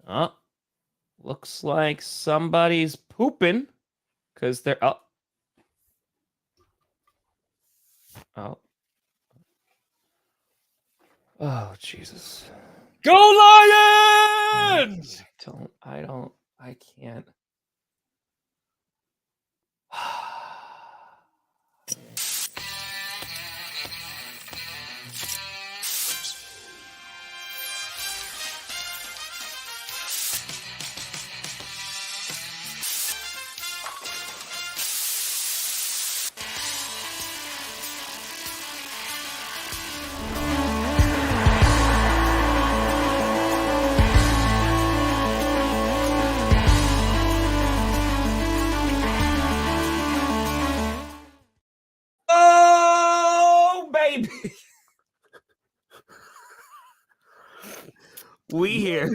Oh, looks like somebody's pooping because they're up. Oh. Oh, Jesus. Go Lions! I can't. Oh, baby. We here.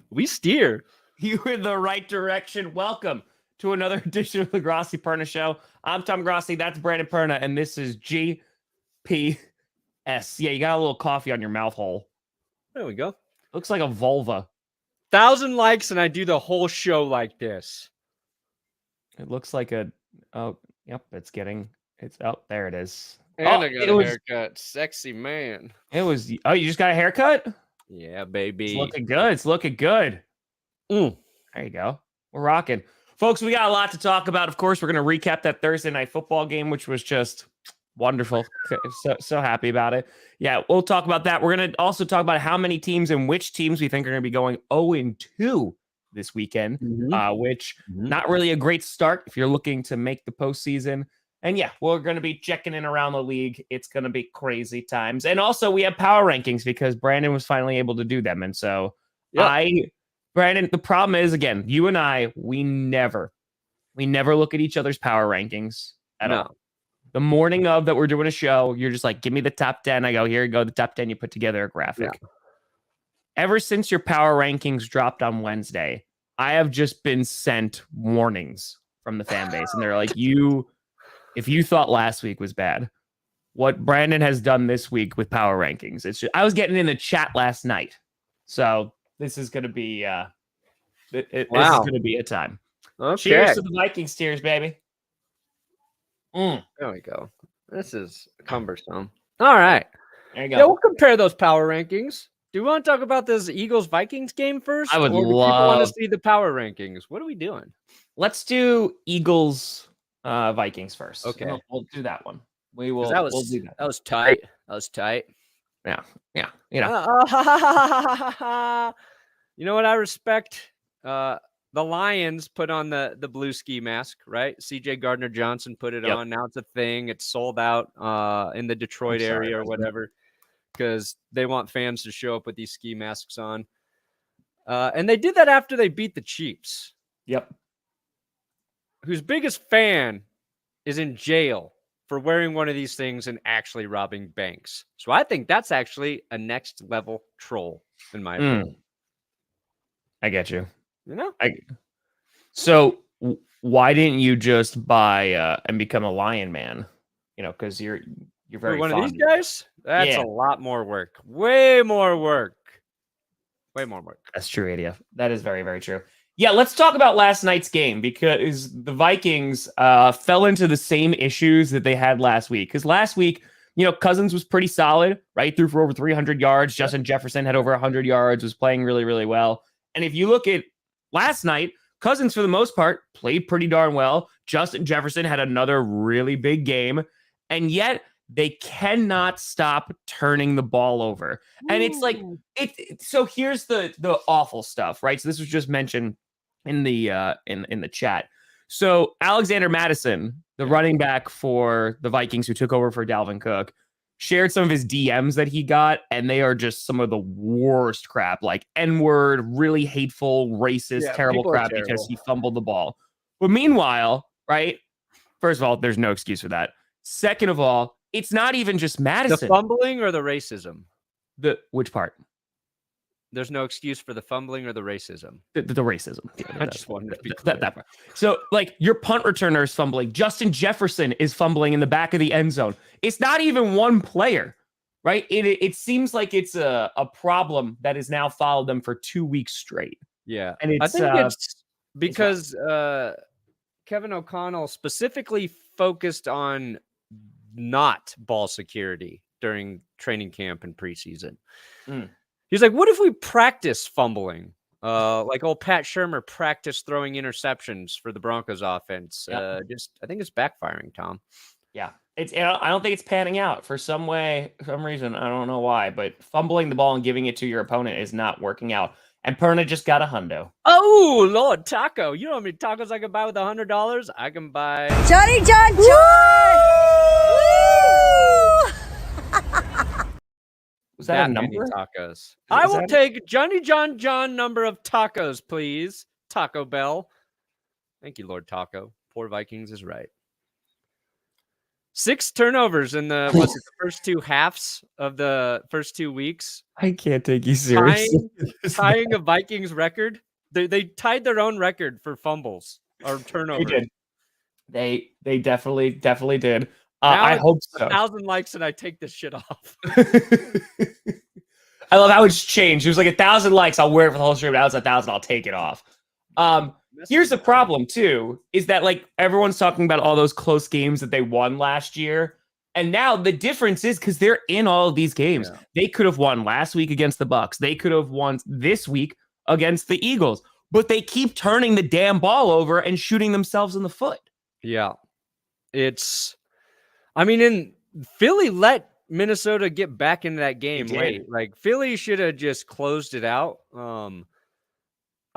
We steer. You in the right direction. Welcome to another edition of the Grossi Perna Show. I'm Tom Grossi. That's Brandon Perna. And this is GPS. Yeah, you got a little coffee on your mouth hole. There we go. Looks like a vulva. 1,000 likes and I do the whole show like this. It looks like a... Oh, yep, oh, there it is. And I got a haircut. Sexy man. Oh, you just got a haircut? Yeah, baby. It's looking good. It's looking good. There you go. We're rocking. Folks, we got a lot to talk about. Of course, we're going to recap that Thursday night football game, which was just wonderful. So happy about it. Yeah, we'll talk about that. We're going to also talk about how many teams and which teams we think are going to be going 0-2 this weekend, which not really a great start if you're looking to make the postseason. And yeah, we're going to be checking in around the league. It's going to be crazy times. And also we have power rankings because Brandon was finally able to do them. And so Brandon, the problem is, again, you and I, we never look at each other's power rankings at all. The morning of that we're doing a show, you're just like, give me the top 10. I go, here you go, the top 10. You put together a graphic. Yeah. Ever since your power rankings dropped on Wednesday, I have just been sent warnings from the fan base. And they're like, if you thought last week was bad, what Brandon has done this week with power rankings, it's just, I was getting in the chat last night. So this is going to be, this is going to be a time. Okay. Cheers to the Vikings tears, baby. There we go. This is cumbersome. All right. There you go. Yeah, we'll compare those power rankings. Do we want to talk about this Eagles-Vikings game first? I would love. People want to see the power rankings. What are we doing? Let's do Eagles Vikings first. Okay. We'll do that one. We'll do that. That was tight. That was tight. Yeah. You know what I respect? The Lions put on the blue ski mask, right? CJ Gardner-Johnson put it on. Now it's a thing. It's sold out in the Detroit area or whatever because they want fans to show up with these ski masks on. And they did that after they beat the Chiefs. Yep. Whose biggest fan is in jail for wearing one of these things and actually robbing banks. So I think that's actually a next level troll, in my opinion. I get you. You know? So why didn't you just buy and become a Lion man? You know, because you're very one fond of these guys? That's a lot more work. Way more work. That's true, ADF. That is very, very true. Yeah, let's talk about last night's game because the Vikings fell into the same issues that they had last week. Because last week, Cousins was pretty solid, right? Threw for over 300 yards. Justin Jefferson had over 100 yards, was playing really, really well. And if you look at last night, Cousins, for the most part, played pretty darn well. Justin Jefferson had another really big game. And yet, they cannot stop turning the ball over. And it's like, so here's the awful stuff, right? So this was just mentioned in the in the chat. So Alexander Madison, the running back for the Vikings who took over for Dalvin Cook, shared some of his DMs that he got, and they are just some of the worst crap, like N-word, really hateful, racist, terrible crap because he fumbled the ball. But meanwhile, right, first of all, there's no excuse for that. Second of all, it's not even just Madison. The fumbling or the racism? Which part? There's no excuse for the fumbling or the racism. The racism. Yeah, I just wanted to be that part. So, like, your punt returner is fumbling. Justin Jefferson is fumbling in the back of the end zone. It's not even one player, right? It seems like it's a problem that has now followed them for 2 weeks straight. Yeah. And I it's think it's because Kevin O'Connell specifically focused on not ball security during training camp and preseason. He's like, what if we practice fumbling? Like old Pat Shurmur practiced throwing interceptions for the Broncos offense. I think it's backfiring, Tom. Yeah. I don't think it's panning out for some reason. I don't know why, but fumbling the ball and giving it to your opponent is not working out. And Perna just got a hundo. Oh, Lord, taco. You know how many tacos I can buy with $100? I can buy Johnny John John! Was that a number? many tacos. I will take Johnny John number of tacos, please. Taco Bell. Thank you, Lord Taco. Poor Vikings is right. 6 turnovers in the first 2 halves of the first 2 weeks. I can't take you seriously. Tying a Vikings record. They tied their own record for fumbles or turnovers. They definitely did. Now I hope so. 1,000 likes and I take this shit off. I love how it's changed. It was like 1,000 likes. I'll wear it for the whole stream. Now it's 1,000. I'll take it off. Here's the problem too, is that like everyone's talking about all those close games that they won last year. And now the difference is because they're in all of these games. Yeah. They could have won last week against the Bucs. They could have won this week against the Eagles. But they keep turning the damn ball over and shooting themselves in the foot. Yeah. In Philly let Minnesota get back into that game late. Like Philly should have just closed it out.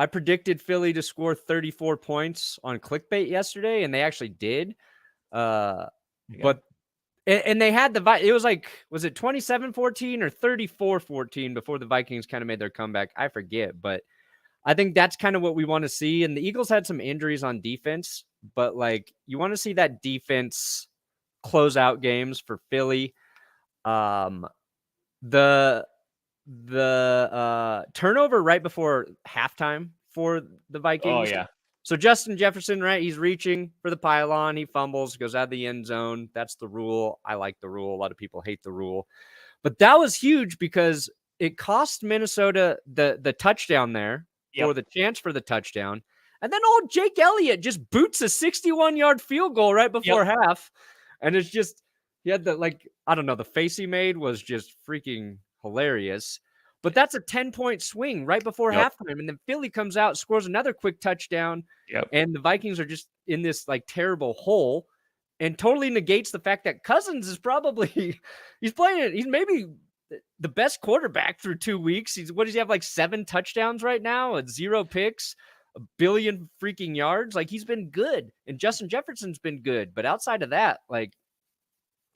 I predicted Philly to score 34 points on clickbait yesterday, and they actually did. But they had it was like, was it 27-14 or 34-14 before the Vikings kind of made their comeback? I forget, but I think that's kind of what we want to see. And the Eagles had some injuries on defense, but like you want to see that defense close out games for Philly. The turnover right before halftime for the Vikings. Oh, yeah. So Justin Jefferson, right? He's reaching for the pylon. He fumbles, goes out of the end zone. That's the rule. I like the rule. A lot of people hate the rule. But that was huge because it cost Minnesota the touchdown there, or the chance for the touchdown. And then old Jake Elliott just boots a 61-yard field goal right before half. And it's just, he had the face he made was just freaking hilarious. But that's a 10-point swing right before halftime. And then Philly comes out, scores another quick touchdown. And the Vikings are just in this like terrible hole, and totally negates the fact that Cousins is probably, he's maybe the best quarterback through 2 weeks. What does he have, like 7 touchdowns right now at 0 picks, 1 billion freaking yards? Like, he's been good. And Justin Jefferson's been good. But outside of that, like,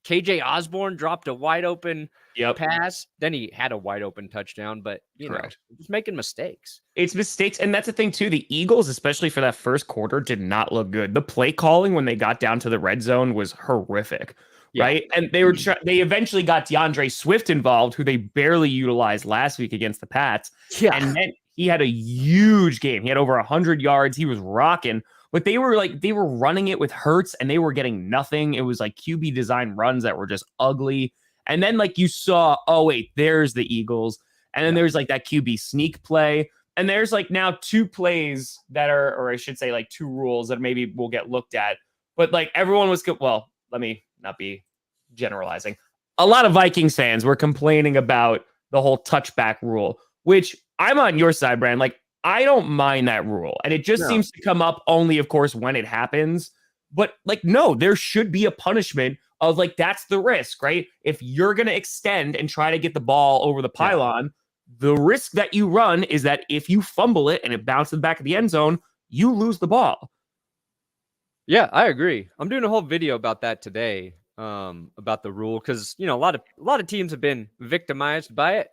KJ Osborne dropped a wide open pass. Then he had a wide open touchdown, but you know, just making mistakes. It's mistakes. And that's the thing too. The Eagles, especially for that first quarter, did not look good. The play calling when they got down to the red zone was horrific. Right. And they eventually got DeAndre Swift involved, who they barely utilized last week against the Pats. And then he had a huge game. He had over 100 yards. He was rocking. But they were running it with Hurts and they were getting nothing. It was like QB design runs that were just ugly. And then like you saw, oh wait, there's the Eagles. And then there's like that QB sneak play. And there's like now 2 plays that are, or I should say like 2 rules that maybe will get looked at. But like everyone was good. Well, let me not be generalizing. A lot of Vikings fans were complaining about the whole touchback rule, which I'm on your side, Brand. Like, I don't mind that rule. And it just seems to come up only, of course, when it happens. But like, no, there should be a punishment of like, that's the risk, right? If you're going to extend and try to get the ball over the pylon, the risk that you run is that if you fumble it and it bounces back of the end zone, you lose the ball. Yeah, I agree. I'm doing a whole video about that today, about the rule. Cause you know, a lot of teams have been victimized by it.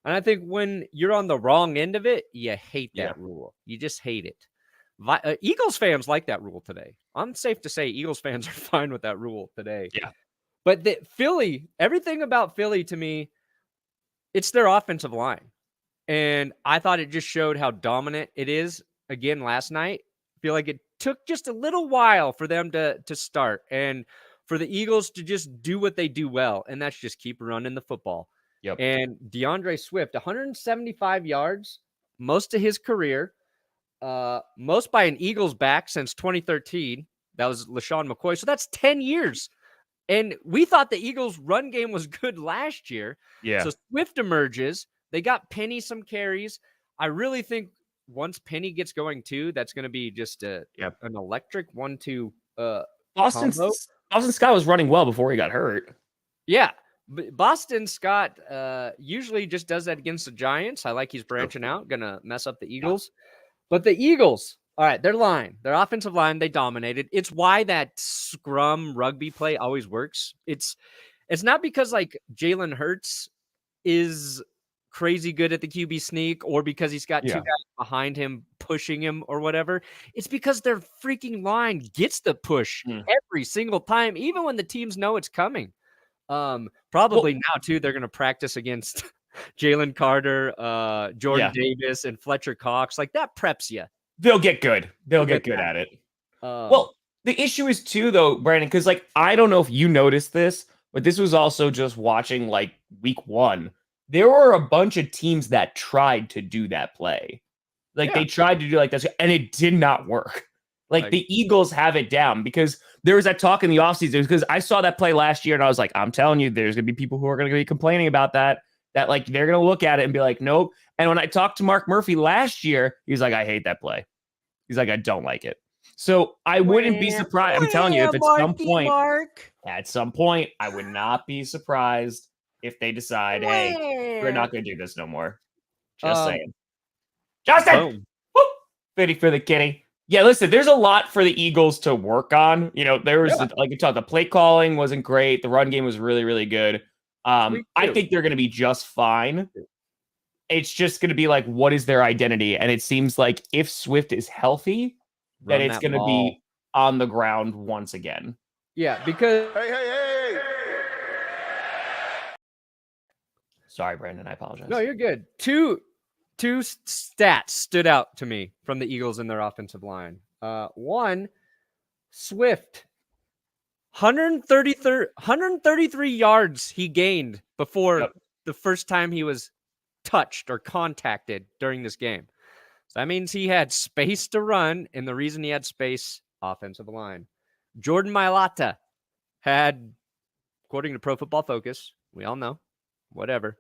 And I think when you're on the wrong end of it, you hate that rule. You just hate it. Eagles fans like that rule today. I'm safe to say Eagles fans are fine with that rule today. Yeah. But Philly, everything about Philly to me, it's their offensive line. And I thought it just showed how dominant it is again last night. I feel like it took just a little while for them to start. And for the Eagles to just do what they do well, and that's just keep running the football. Yep. And DeAndre Swift, 175 yards, most of his career, most by an Eagles back since 2013. That was LaShawn McCoy. So that's 10 years. And we thought the Eagles' run game was good last year. Yeah. So Swift emerges. They got Penny some carries. I really think once Penny gets going too, that's going to be just an electric 1-2 Boston Scott was running well before he got hurt. Yeah. Boston Scott usually just does that against the Giants. I like he's branching out, going to mess up the Eagles. But the Eagles, all right, their offensive line, they dominated. It's why that scrum rugby play always works. It's not because like Jalen Hurts is crazy good at the QB sneak or because he's got two guys behind him pushing him or whatever. It's because their freaking line gets the push every single time, even when the teams know it's coming. Probably now too, they're going to practice against Jalen Carter, Jordan Davis, and Fletcher Cox. Like that preps you. They'll get good. They'll get good at it. Well, the issue is too, though, Brandon, because like I don't know if you noticed this, but this was also just watching like week 1. There were a bunch of teams that tried to do that play. Like they tried to do like this, and it did not work. Like the Eagles have it down because there was that talk in the offseason because I saw that play last year and I was like, I'm telling you, there's going to be people who are going to be complaining about that like they're going to look at it and be like, nope. And when I talked to Mark Murphy last year, he's like, I hate that play. He's like, I don't like it. So I wouldn't be surprised. I'm telling you, if at some point, I would not be surprised if they decide, hey, we're not going to do this no more. Just saying. Justin! Whoop! Fitty for the kitty. Yeah, listen, there's a lot for the Eagles to work on. You know, there was, like you talked, the play calling wasn't great. The run game was really, really good. I think they're going to be just fine. It's just going to be like, what is their identity? And it seems like if Swift is healthy, then it's going to be on the ground once again. Yeah, because... Hey. Sorry, Brandon, I apologize. No, you're good. Two stats stood out to me from the Eagles in their offensive line. One, Swift, 133 yards he gained before the first time he was touched or contacted during this game. So that means he had space to run, and the reason he had space, offensive line. Jordan Mailata had, according to Pro Football Focus, we all know, whatever,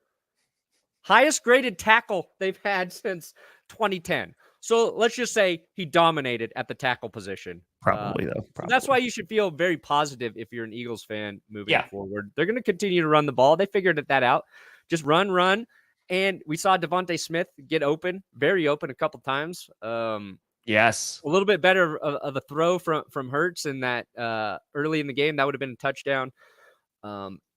highest graded tackle they've had since 2010. So let's just say he dominated at the tackle position. Probably. That's why you should feel very positive if you're an Eagles fan moving forward. They're going to continue to run the ball. They figured that out. Just run. And we saw Devontae Smith get open, very open a couple times. Yes. A little bit better of a throw from Hurts in that early in the game. That would have been a touchdown.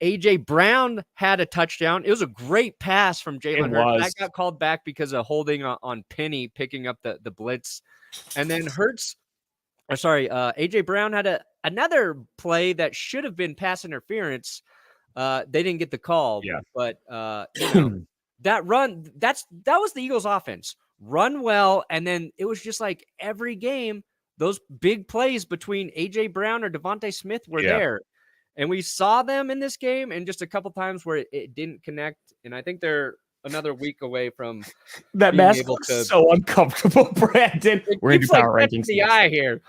A.J. Brown had a touchdown. It was a great pass from Jalen Hurts. That got called back because of holding on Penny picking up the blitz. And then A.J. Brown had another play that should have been pass interference. They didn't get the call. Yeah. But that run, that was the Eagles' offense. Run well, and then it was just like every game, those big plays between A.J. Brown or Devontae Smith were there. And we saw them in this game and just a couple times where it didn't connect. And I think they're another week away from that mask looks so uncomfortable, Brandon. We're going to do power rankings. The eye here.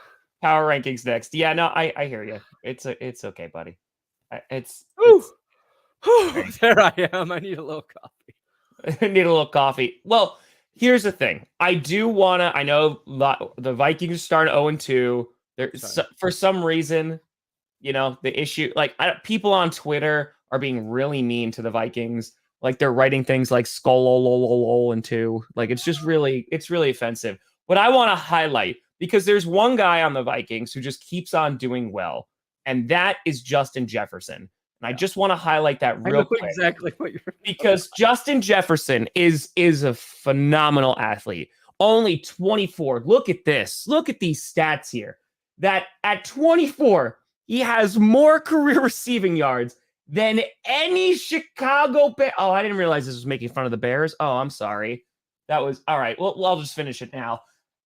Power rankings next. Yeah, no, I hear you. It's okay, buddy. There I am. I need a little coffee. I need a little coffee. Well, here's the thing. I know the Vikings start 0-2. For some reason, you know, the issue, like people on Twitter are being really mean to the Vikings. Like they're writing things like skull and 2. Like it's really offensive. But I want to highlight, because there's one guy on the Vikings who just keeps on doing well, and that is Justin Jefferson. And I just want to highlight that real quick. Exactly what you're because Justin Jefferson is a phenomenal athlete. Only 24. Look at this. Look at these stats here. That at 24, he has more career receiving yards than any Chicago Bear. Oh, I didn't realize this was making fun of the Bears. Oh, I'm sorry. That was all right. Well, I'll just finish it now.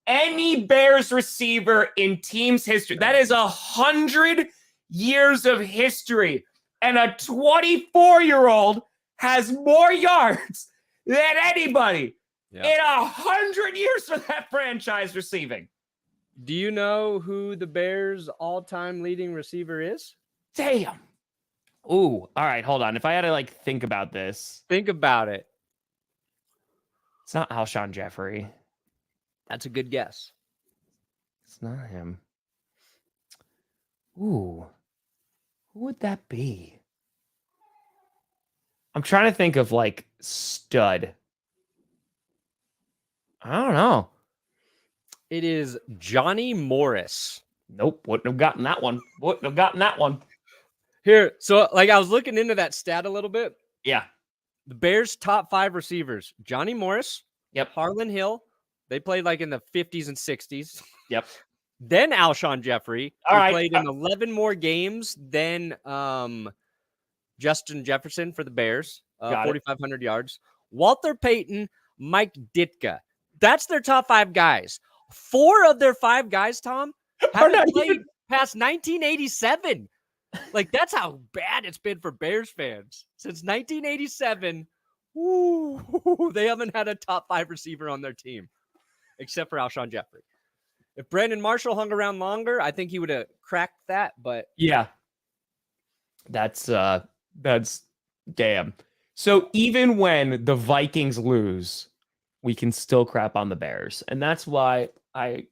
Any Bears receiver in team's history. That is 100 years of history, and a 24-year-old has more yards than anybody in 100 years for that franchise receiving. Do you know who the Bears' all-time leading receiver is? Damn. Ooh, all right, hold on. If I had to think about this. Think about it. It's not Alshon Jeffrey. That's a good guess. It's not him. Ooh. Who would that be? I'm trying to think of stud. I don't know. It is Johnny Morris. Nope, wouldn't have gotten that one. Here, so I was looking into that stat a little bit. Yeah. The Bears' top 5 receivers: Johnny Morris, Harlan Hill. They played in the 50s and 60s. Yep. Then Alshon Jeffrey, All who right. played in 11 more games than Justin Jefferson for the Bears, 4,500 yards. Walter Payton, Mike Ditka. That's their top 5 guys. 4 of their 5 guys, Tom, haven't played past 1987. That's how bad it's been for Bears fans. Since 1987, they haven't had a top 5 receiver on their team, except for Alshon Jeffrey. If Brandon Marshall hung around longer, I think he would have cracked that. But yeah, that's damn. So even when the Vikings lose, we can still crap on the Bears, and that's why I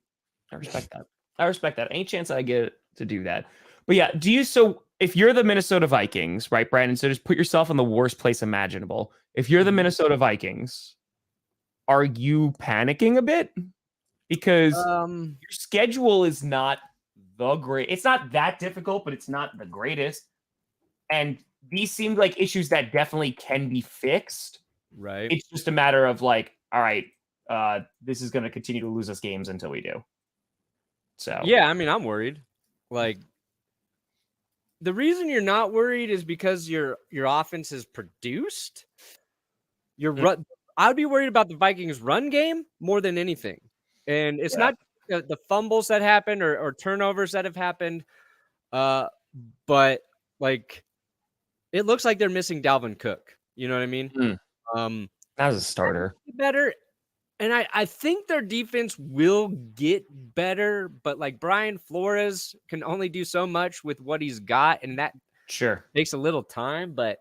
respect that. I respect that. Any chance I get to do that. But yeah, so if you're the Minnesota Vikings, right, Brandon? So just put yourself in the worst place imaginable. If you're the Minnesota Vikings, are you panicking a bit? Because your schedule is not the great. It's not that difficult, but it's not the greatest. And these seem like issues that definitely can be fixed. Right. It's just a matter of all right, this is going to continue to lose us games until we do. So yeah, I mean, I'm worried. The reason you're not worried is because your offense is produced. I would be worried about the Vikings' run game more than anything. And it's not the fumbles that happen or turnovers that have happened. But it looks like they're missing Dalvin Cook. You know what I mean? As a starter. Better. And I think their defense will get better, but Brian Flores can only do so much with what he's got, and that takes a little time. But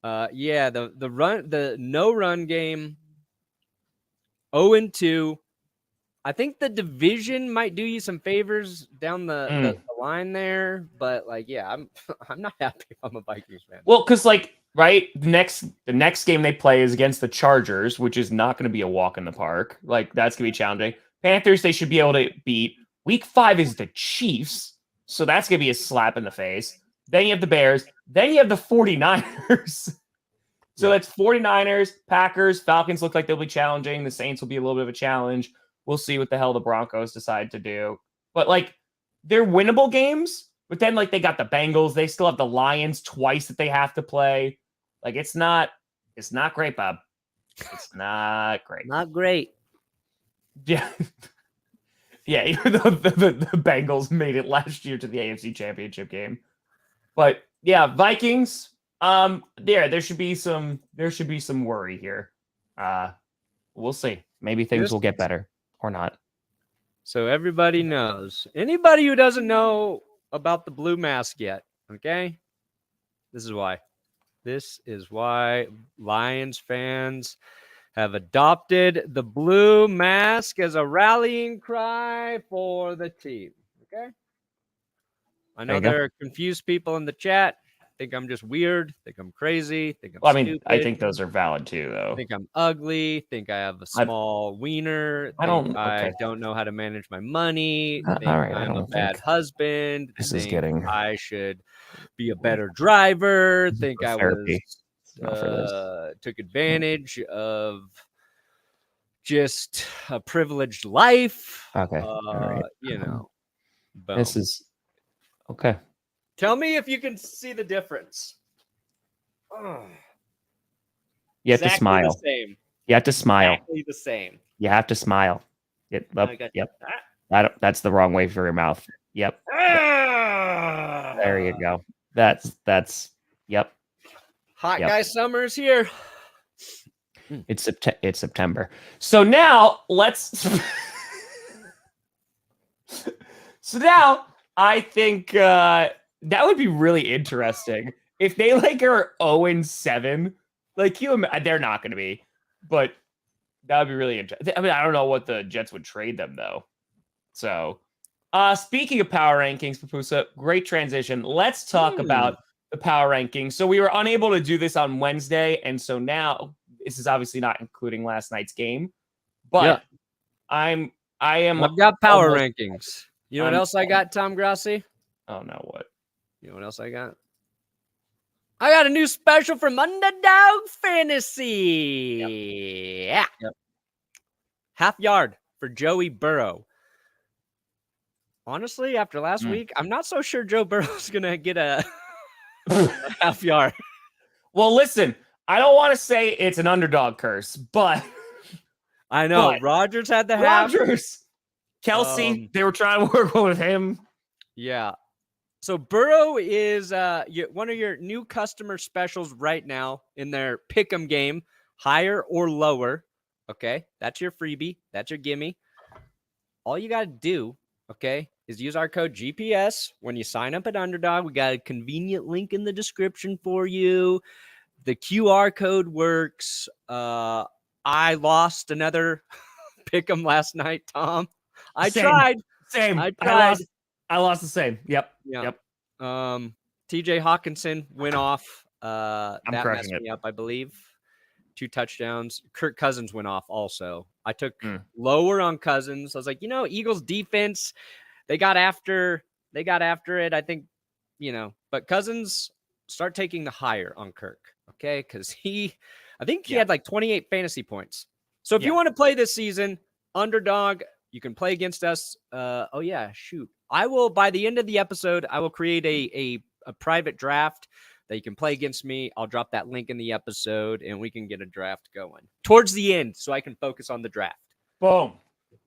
the no run game, 0-2. I think the division might do you some favors down the line there, but I'm not happy if I'm a Vikings fan. Well, because right, the next game they play is against the Chargers, which is not going to be a walk in the park. That's going to be challenging. Panthers, they should be able to beat. Week 5 is the Chiefs, so that's going to be a slap in the face. Then you have the Bears. Then you have the 49ers. So that's 49ers, Packers, Falcons look like they'll be challenging. The Saints will be a little bit of a challenge. We'll see what the hell the Broncos decide to do. But they're winnable games. But then they got the Bengals. They still have the Lions twice that they have to play. It's not great, Bob. It's not great. Not great. Yeah. Yeah, even though the Bengals made it last year to the AFC Championship game. But yeah, Vikings, there should be some worry here. We'll see. Maybe things will get better or not. So everybody knows. Anybody who doesn't know about the blue mask yet, okay? This is why. This is why Lions fans have adopted the blue mask as a rallying cry for the team. Okay? I know there are confused people in the chat. Think I'm just weird. Think I'm crazy. Think I'm stupid. I think those are valid too, though. Think I'm ugly. Think I have a small wiener. I don't know how to manage my money. Think I'm a bad husband. I should be a better driver. Think I took advantage of just a privileged life. Okay. All right. Boom. This is okay. Tell me if you can see the difference. You have to smile. The same. You have to smile. Exactly the same. You have to smile. Yep. That's the wrong way for your mouth. Yep. There you go. That's yep. Hot Yep. guy summer is here. It's September. So now let's. So now I think that would be really interesting if they like are 0-7. Like they're not going to be, but that would be really interesting. I mean, I don't know what the Jets would trade them though. So, speaking of power rankings, Papusa, great transition. Let's talk about the power rankings. So we were unable to do this on Wednesday, and so now this is obviously not including last night's game, but I've got power rankings. You know what else I got, Tom Grossi? Oh no, what? You know what else I got? I got a new special from Underdog Fantasy. Yep. Half yard for Joey Burrow. Honestly, after last week, I'm not so sure Joe Burrow's going to get a half yard. Well, listen, I don't want to say it's an underdog curse, but I know Rodgers had the half. Kelsey, they were trying to work with him. Yeah. So Burrow is one of your new customer specials right now in their pick'em game, higher or lower. Okay, that's your freebie. That's your gimme. All you got to do, okay, is use our code GPS when you sign up at Underdog. We got a convenient link in the description for you. The QR code works. I lost another pick'em last night, Tom. I tried. I lost the same. Yep. TJ Hawkinson went off. That messed me up, I believe. 2 touchdowns. Kirk Cousins went off also. I took lower on Cousins. I was like, Eagles defense, they got after it. I think, but Cousins, start taking the higher on Kirk. Okay. Cause I think he had like 28 fantasy points. So if you want to play this season, Underdog, you can play against us. I will, by the end of the episode, I will create a private draft that you can play against me. I'll drop that link in the episode and we can get a draft going towards the end so I can focus on the draft. Boom.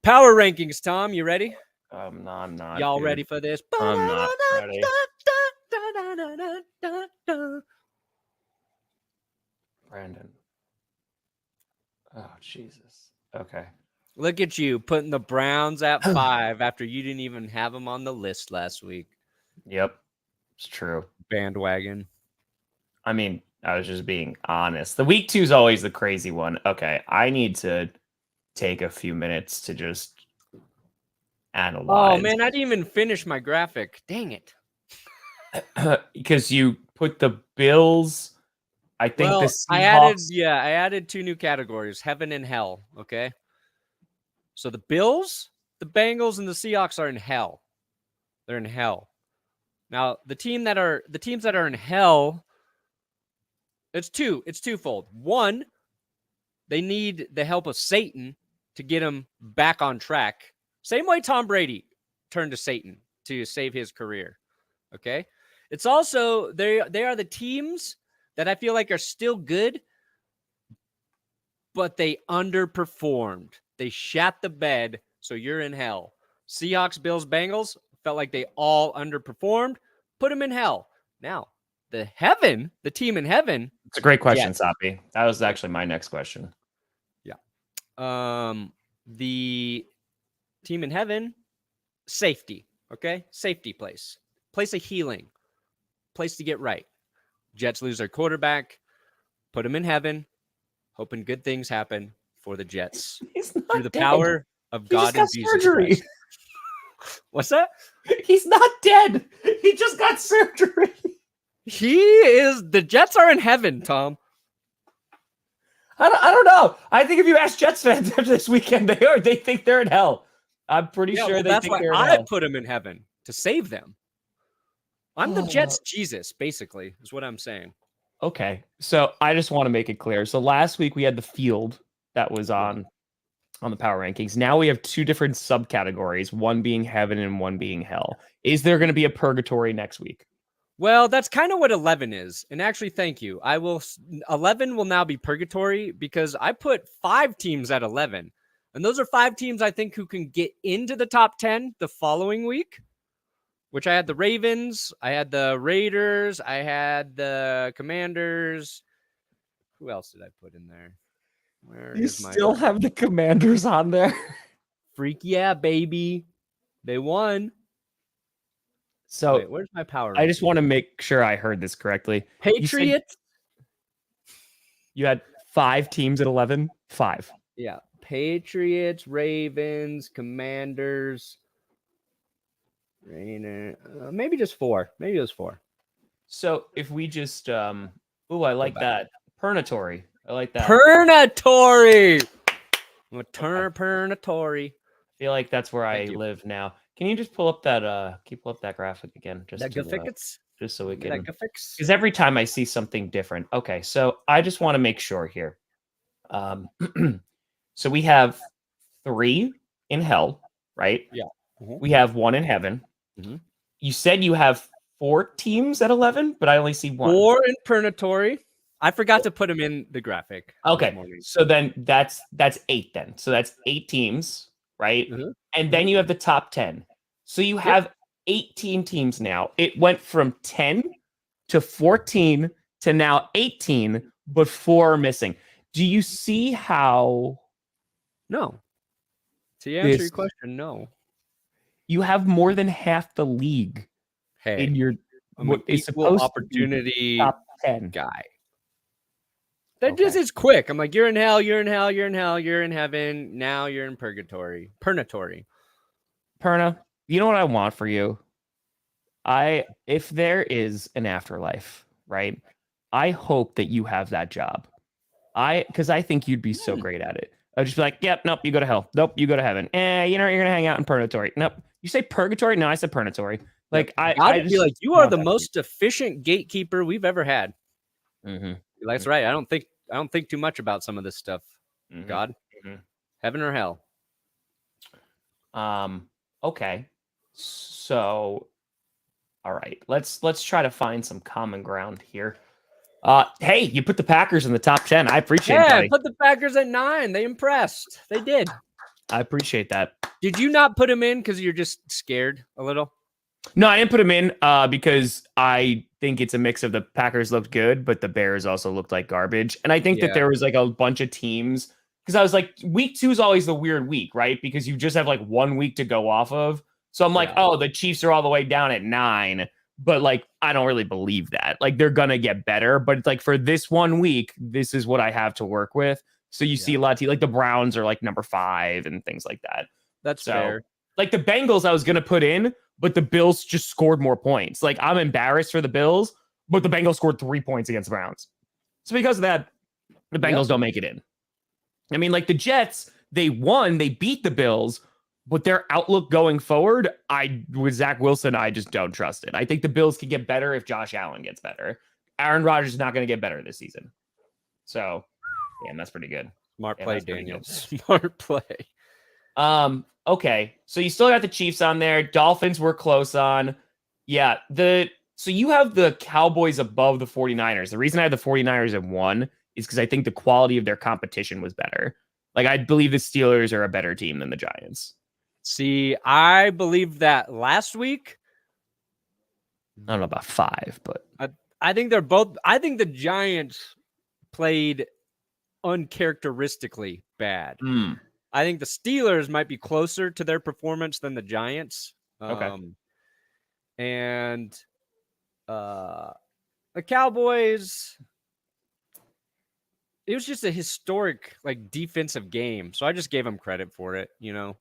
Power rankings, Tom. You ready? I'm not. Y'all ready for this? I'm not ready. Brandon. Oh, Jesus. Okay. Look at you putting the Browns at 5 after you didn't even have them on the list last week. Yep. It's true. Bandwagon. I mean, I was just being honest. The week 2 is always the crazy one. Okay. I need to take a few minutes to just analyze. Oh, man. I didn't even finish my graphic. Dang it. Because you put the Bills. I think the Seahawks. I added 2 new categories, heaven and hell. Okay. So the Bills, the Bengals, and the Seahawks are in hell. They're in hell. Now, the teams that are in hell, it's twofold. One, they need the help of Satan to get them back on track. Same way Tom Brady turned to Satan to save his career. Okay? It's also they are the teams that I feel like are still good, but they underperformed. They shat the bed, so you're in hell. Seahawks, Bills, Bengals felt like they all underperformed. Put them in hell. Now, the team in heaven. It's a great question, Sapi. That was actually my next question. Yeah. The team in heaven, safety. Okay? Safety place. Place of healing. Place to get right. Jets lose their quarterback. Put them in heaven. Hoping good things happen for the Jets. Through the power of God and Jesus surgery. Christ. What's that? He's not dead. He just got surgery. The Jets are in heaven, Tom. I don't know. I think if you ask Jets fans after this weekend, they think they're in hell. I'm pretty sure that's think why they're in I hell. put them in heaven to save them. I'm the Jets Jesus, basically, is what I'm saying. Okay. So I just want to make it clear. So last week we had the field that was on the power rankings. Now we have 2 different subcategories, one being heaven and one being hell. Is there going to be a purgatory next week? Well, that's kind of what 11 is. And actually, thank you. 11 will now be purgatory because I put 5 teams at 11. And those are 5 teams I think who can get into the top 10 the following week. which I had the Ravens, I had the Raiders, I had the Commanders. Who else did I put in there? Where You is my still have the Commanders on there. freak? Yeah, baby. They won. So Wait, where's my power? I just want to make sure I heard this correctly. Patriots. You had 5 teams at 11. 5. Yeah, Patriots, Ravens, Commanders, Rainer. Maybe just 4. Maybe it was 4. So if we just I like that. Pernatory. I like that. Pernatory. Pernatory. I feel like that's where I live now. Can you just pull up that graphic again? Just so we can, because every time I see something different. Okay, so I just want to make sure here. So we have 3 in hell, right? Yeah. Mm-hmm. We have 1 in heaven. Mm-hmm. You said you have 4 teams at 11, but I only see 1. 4 in Pernatory. I forgot to put them in the graphic. Okay, so then that's 8 then. So that's 8 teams, right? Mm-hmm. And then you have the top 10. So you have 18 teams now. It went from 10 to 14 to now 18, but 4 are missing. Do you see how? No. To answer your question, no. You have more than half the league in your what is supposed opportunity to be top 10 guy. That just is quick. I'm like, you're in hell, you're in hell, you're in hell, you're in heaven. Now you're in purgatory. Pernatory. Perna, you know what I want for you? If there is an afterlife, right? I hope that you have that job. Because I think you'd be so great at it. I'd just be like, yep, nope, you go to hell. Nope, you go to heaven. You're gonna hang out in purgatory. Nope. You say purgatory? No, I said purgatory. Like I just feel like you are the most efficient gatekeeper we've ever had. Mm-hmm. That's right. I don't think too much about some of this stuff. Mm-hmm. God, mm-hmm. Heaven or hell. Okay. So, all right. Let's try to find some common ground here. Hey, you put the Packers in the top 10. I appreciate it. Yeah, put the Packers at 9. They impressed. They did. I appreciate that. Did you not put them in because you're just scared a little? No, I didn't put him in because I think it's a mix of the Packers looked good, but the Bears also looked like garbage. And I think that there was like a bunch of teams because I was like, week 2 is always the weird week, right? Because you just have like 1 week to go off of. So I'm like, oh, the Chiefs are all the way down at 9. But like, I don't really believe that. Like, they're going to get better. But it's like for this 1 week, this is what I have to work with. So you see a lot of like the Browns are like number 5 and things like that. That's fair. Like the Bengals I was going to put in, but the Bills just scored more points. Like I'm embarrassed for the Bills, but the Bengals scored 3 points against the Browns. So because of that, the Bengals don't make it in. I mean, like the Jets, they won, they beat the Bills, but their outlook going forward, with Zach Wilson, I just don't trust it. I think the Bills could get better if Josh Allen gets better. Aaron Rodgers is not going to get better this season. So, yeah, that's pretty good. Smart play, Daniel. Smart play. Okay, so you still got the Chiefs on there. Dolphins were close on. Yeah, so you have the Cowboys above the 49ers. The reason I have the 49ers at 1 is because I think the quality of their competition was better. Like, I believe the Steelers are a better team than the Giants. See, I believe that last week. I don't know about 5, but I think they're both. I think the Giants played uncharacteristically bad. I think the Steelers might be closer to their performance than the Giants. And the Cowboys, it was just a historic like defensive game. So I just gave them credit for it. You know,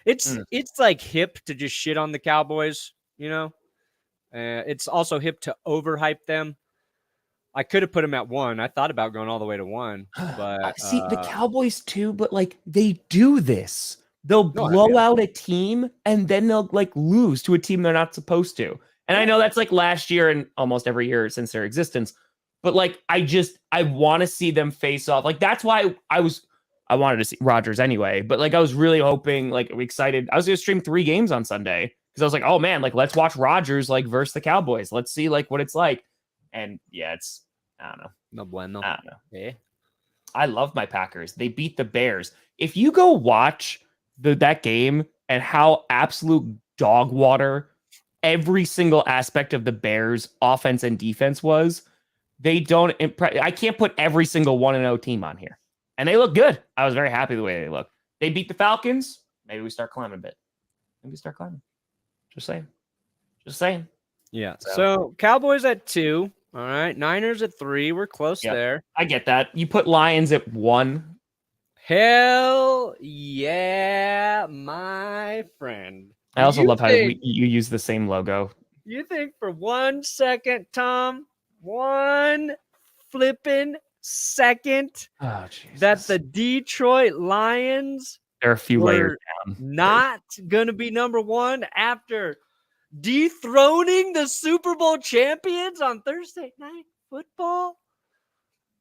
it's like hip to just shit on the Cowboys. You know, it's also hip to overhype them. I could have put them at 1. I thought about going all the way to 1, but see the Cowboys too. But like they do this, they'll blow out a team and then they'll like lose to a team they're not supposed to. And I know that's like last year and almost every year since their existence. But like I want to see them face off. Like that's why I wanted to see Rodgers anyway. But like I was really hoping, like excited. I was gonna stream 3 games on Sunday because I was like, oh man, like let's watch Rodgers like versus the Cowboys. Let's see like what it's like. And yeah, I don't know. No bueno. I don't know. Yeah. I love my Packers. They beat the Bears. If you go watch that game and how absolute dog water every single aspect of the Bears offense and defense was, they don't I can't put every single 1-0 team on here. And they look good. I was very happy the way they look. They beat the Falcons. Maybe we start climbing a bit. Maybe start climbing. Just saying. Just saying. Yeah. So Cowboys at 2. All right. Niners at 3. We're close there. I get that. You put Lions at 1. Hell yeah, my friend. I also love how you use the same logo. You think for 1 second, Tom, 1 flipping second, that the Detroit Lions are a few layers down. Not going to be number 1 after dethroning the Super Bowl champions on Thursday Night Football?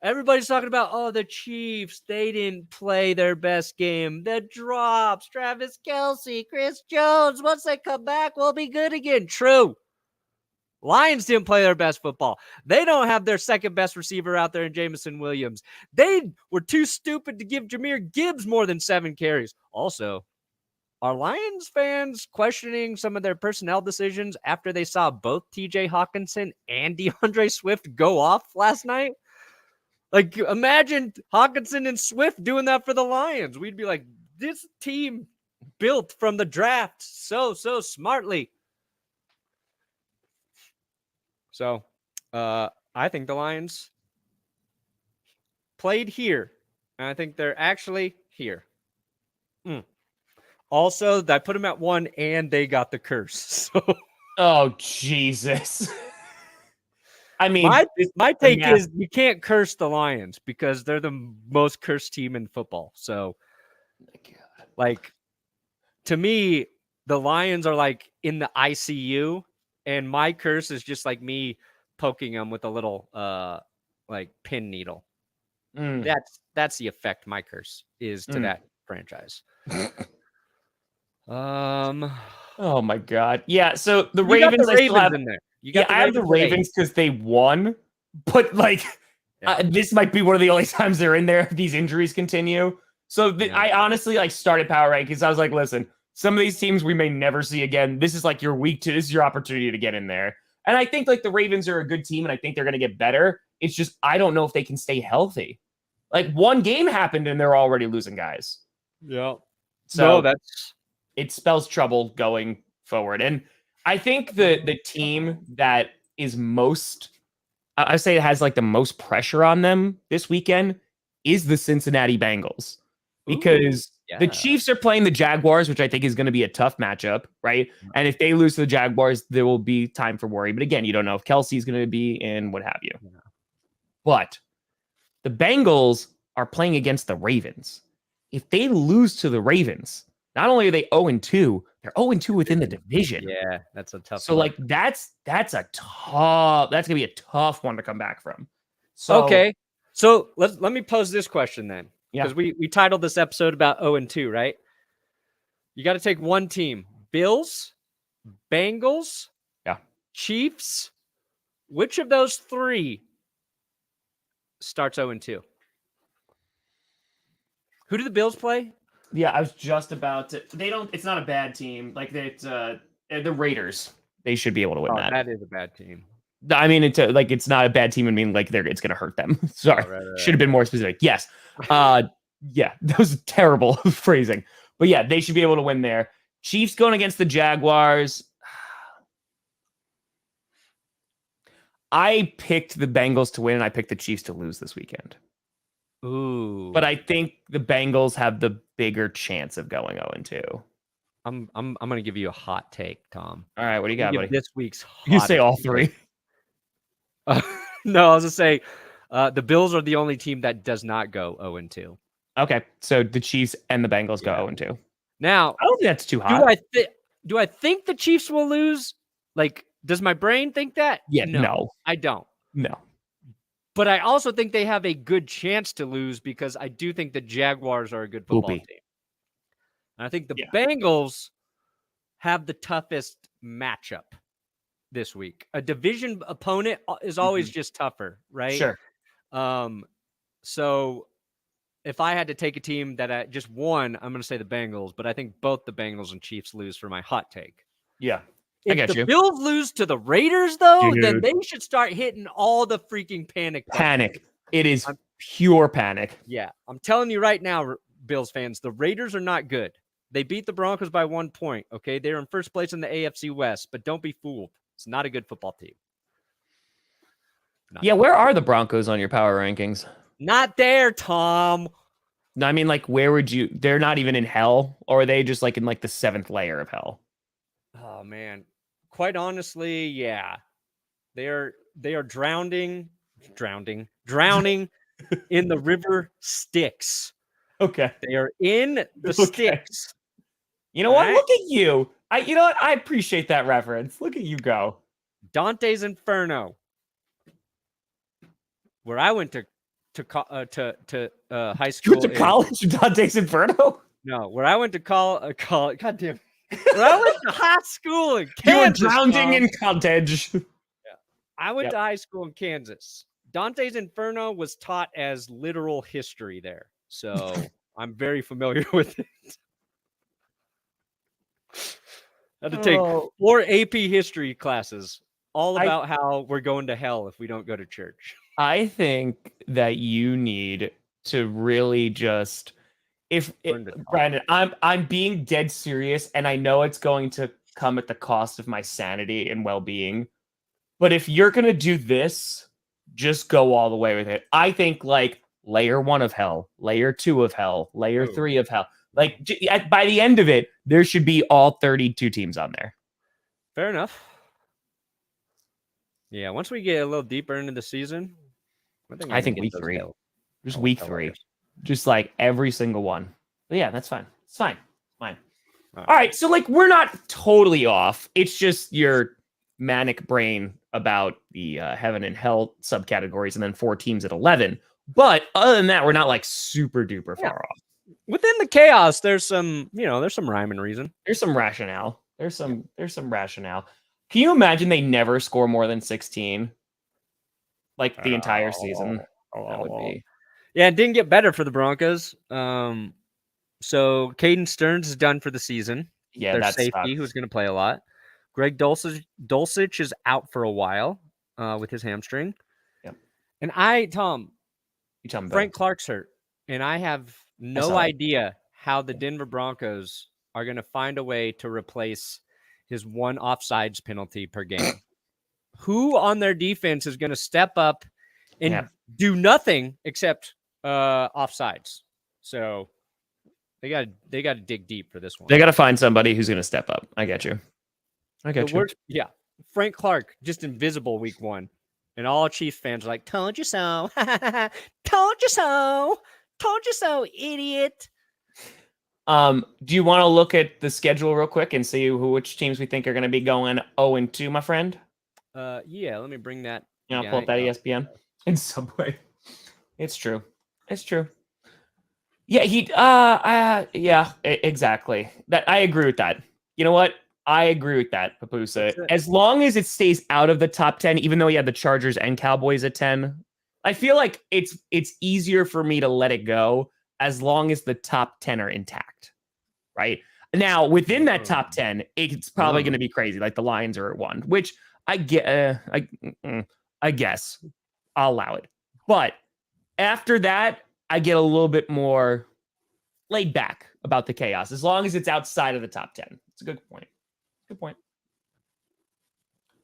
Everybody's talking about, the Chiefs, they didn't play their best game. The drops, Travis Kelce, Chris Jones, once they come back, we'll be good again. True. Lions didn't play their best football. They don't have their second best receiver out there in Jameson Williams. They were too stupid to give Jahmyr Gibbs more than 7 carries. Also, are Lions fans questioning some of their personnel decisions after they saw both TJ Hawkinson and DeAndre Swift go off last night? Like, imagine Hawkinson and Swift doing that for the Lions. We'd be like, this team built from the draft so smartly. So, I think the Lions played here, and I think they're actually here. Also, I put them at 1, and they got the curse. So, oh, Jesus. I mean, my take is you can't curse the Lions because they're the most cursed team in football. So, like, to me, the Lions are like in the ICU, and my curse is just like me poking them with a little like pin needle. That's the effect my curse is to that franchise. Oh my God. Yeah. So the Ravens, I still have in there. I have the Ravens because they won, but like this might be one of the only times they're in there if these injuries continue. So I honestly like started power rank because I was like, listen, some of these teams we may never see again. This is like your week 2. This is your opportunity to get in there. And I think like the Ravens are a good team, and I think they're going to get better. It's just I don't know if they can stay healthy. Like one game happened and they're already losing guys. Yeah. So it spells trouble going forward. And I think the team that is most, I say it has like the most pressure on them this weekend is the Cincinnati Bengals, because the Chiefs are playing the Jaguars, which I think is going to be a tough matchup, right? And if they lose to the Jaguars, there will be time for worry. But again, you don't know if Kelsey's going to be in, what have you. Yeah. But the Bengals are playing against the Ravens. If they lose to the Ravens, not only are they 0-2, they're 0-2 within the division. Yeah, that's a tough So, like, that's going to be a tough one to come back from. So, okay. So let me pose this question then. Yeah. Because we titled this episode about 0-2, right? You got to take one team. Bills, Bengals, Chiefs. Which of those 3 starts 0-2? Who do the Bills play? Yeah, I was just about to. It's not a bad team. Like it's the Raiders. They should be able to win that. That is a bad team. I mean, it's not a bad team. I mean, like it's going to hurt them. Sorry, should have been more specific. Yes, yeah, that was terrible phrasing. But yeah, they should be able to win there. Chiefs going against the Jaguars. I picked the Bengals to win, and I picked the Chiefs to lose this weekend. Ooh. But I think the Bengals have the bigger chance of going 0-2. I'm going to give you a hot take, Tom. All right, what do you got, buddy? This week's You say all 3. No, I was going to say the Bills are the only team that does not go 0-2. Okay, so the Chiefs and the Bengals go 0-2. Now, I don't think that's too hot. Do I think the Chiefs will lose? Like, does my brain think that? Yeah, no. I don't. No. But I also think they have a good chance to lose because I do think the Jaguars are a good football team. And I think the Bengals have the toughest matchup this week. A division opponent is always just tougher, right? Sure. So if I had to take a team that I just won, I'm going to say the Bengals, but I think both the Bengals and Chiefs lose for my hot take. Yeah. If the you. Bills lose to the Raiders, though, then Dude. they should start hitting all the freaking panic buttons. Panic. It is pure panic. Yeah, I'm telling you right now, Bills fans, the Raiders are not good. They beat the Broncos by 1 point, okay? They're in first place in the AFC West, but don't be fooled. It's not a good football team. Yeah, where are the Broncos on your power rankings? Not there, Tom. No, I mean, like, where would you... They're not even in hell? Or are they just, like, in, like, the 7th layer of hell? Oh, man. Quite honestly, yeah. They are drowning in the river Styx. Okay. They are in the Styx. You know what? Look at you. You know what? I appreciate that reference. Look at you go. Dante's Inferno, where I went to high school. You went to college, Dante's Inferno? No, where I went to college. God damn. Where I went to high school in Kansas. You were drowning in college. Yeah. I went to high school in Kansas. Dante's Inferno was taught as literal history there. So I'm very familiar with it. I had to take 4 AP history classes all about how we're going to hell if we don't go to church. I think that you need to really just Brandon, I'm being dead serious, and I know it's going to come at the cost of my sanity and well-being. But if you're gonna do this, just go all the way with it. I think like layer 1 of hell, layer 2 of hell, layer 3 of hell. Like by the end of it, there should be all 32 teams on there. Fair enough. Yeah, once we get a little deeper into the season, I think week 3. Just week 3. Just like every single one. But yeah, that's fine. It's fine. Fine. All right. So like we're not totally off. It's just your manic brain about the heaven and hell subcategories and then 4 teams at 11. But other than that, we're not like super duper far off. Within the chaos, there's some rhyme and reason. There's some rationale. There's some rationale. Can you imagine they never score more than 16? Like the entire season? That would be. Yeah, it didn't get better for the Broncos. So Caden Stearns is done for the season. Yeah, their that's safety, who's going to play a lot. Greg Dulcich is out for a while with his hamstring. Yep. And Frank Clark's hurt, and I have no idea how the Denver Broncos are going to find a way to replace his 1 offsides penalty per game. Who on their defense is going to step up and do nothing except offsides? So they got to dig deep for this one. They got to find somebody who's going to step up. I get you. Yeah. Frank Clark, just invisible week 1. And all Chiefs fans are like, told you so. Told you so. Told you so, idiot. Do you want to look at the schedule real quick and see which teams we think are going to be going 0-2, my friend? Yeah, let me bring that. Pull up that ESPN in Subway. It's true. Yeah, exactly. That I agree with that. You know what? I agree with that, Papusa. As long as it stays out of the top 10, even though you had the Chargers and Cowboys at 10, I feel like it's easier for me to let it go as long as the top 10 are intact, right? Now, within that top 10, it's probably going to be crazy. Like the Lions are at 1, which I guess I'll allow it. But after that, I get a little bit more laid back about the chaos, as long as it's outside of the top 10. It's a good point.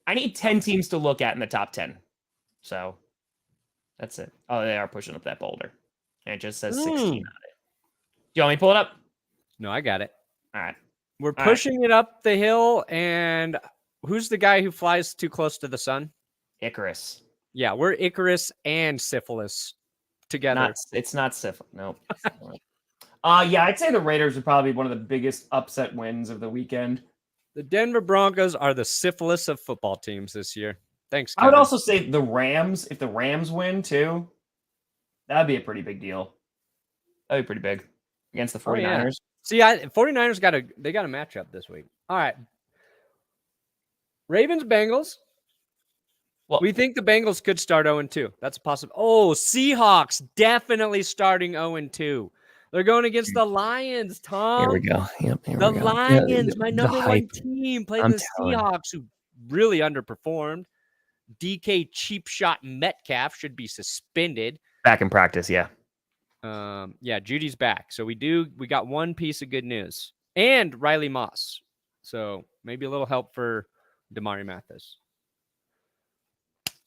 I need 10 teams to look at in the top 10. So that's it. Oh, they are pushing up that boulder. And it just says 16 on it. Do you want me to pull it up? No, I got it. All right. We're pushing it up the hill. And who's the guy who flies too close to the sun? Icarus. Yeah, we're Icarus and syphilis together. It's not syphilis. Nope. Yeah, I'd say the Raiders would probably be one of the biggest upset wins of the weekend. The Denver Broncos are the syphilis of football teams this year. Thanks, Kevin. I would also say the Rams, if the Rams win too, that'd be a pretty big deal. That'd be pretty big against the 49ers. See, 49ers got a matchup this week. All right. Ravens, Bengals. Well, we think the Bengals could start 0-2. That's possible. Oh, Seahawks definitely starting 0-2. They're going against the Lions, Tom. Here we go. Yep, here The we go. Lions, my The number one hype. team, played I'm the telling you. Seahawks, who really underperformed. DK cheap shot Metcalf should be suspended. Back in practice, yeah. Yeah, Judy's back. So we got one piece of good news. And Riley Moss. So maybe a little help for Damari Mathis.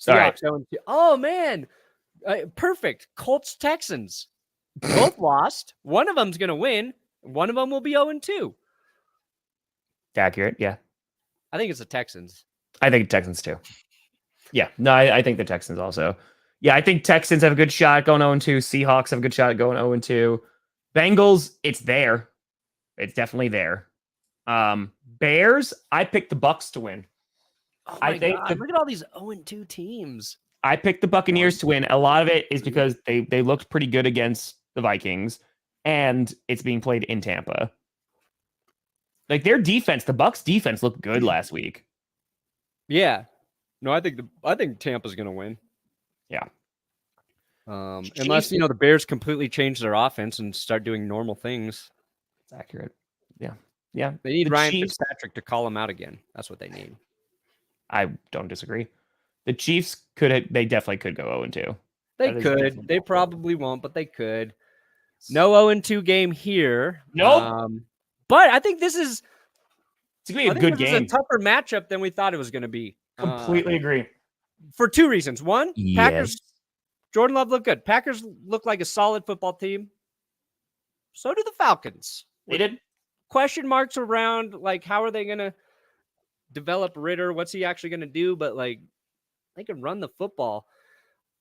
All right. Seahawks 0-2. Oh, man. Perfect. Colts, Texans. Both lost. One of them's going to win. One of them will be 0-2. Accurate, yeah. I think it's the Texans. I think Texans too. Yeah, no, I think the Texans also. Yeah, I think Texans have a good shot going 0-2. Seahawks have a good shot going 0-2. Bengals, it's there. It's definitely there. Bears, I picked the Bucks to win. Oh my God. Look at all these 0-2 teams. I picked the Buccaneers to win. A lot of it is because they looked pretty good against the Vikings, and it's being played in Tampa. Like their defense, the Bucks defense looked good last week. Yeah. No, I think Tampa's going to win. Yeah. Unless, the Bears completely change their offense and start doing normal things. It's accurate. Yeah. Yeah. They need Ryan Fitzpatrick to call them out again. That's what they need. I don't disagree. The Chiefs they definitely could go 0-2. They could. They probably won't, but they could. No 0-2 game here. Nope. But I think this is it's gonna be a good game. It's a tougher matchup than we thought it was going to be. Completely agree. For two reasons. One, yes. Packers, Jordan Love looked good. Packers look like a solid football team. So do the Falcons. They did. Question marks around, like, how are they going to develop Ritter? What's he actually going to do? But, like, they can run the football.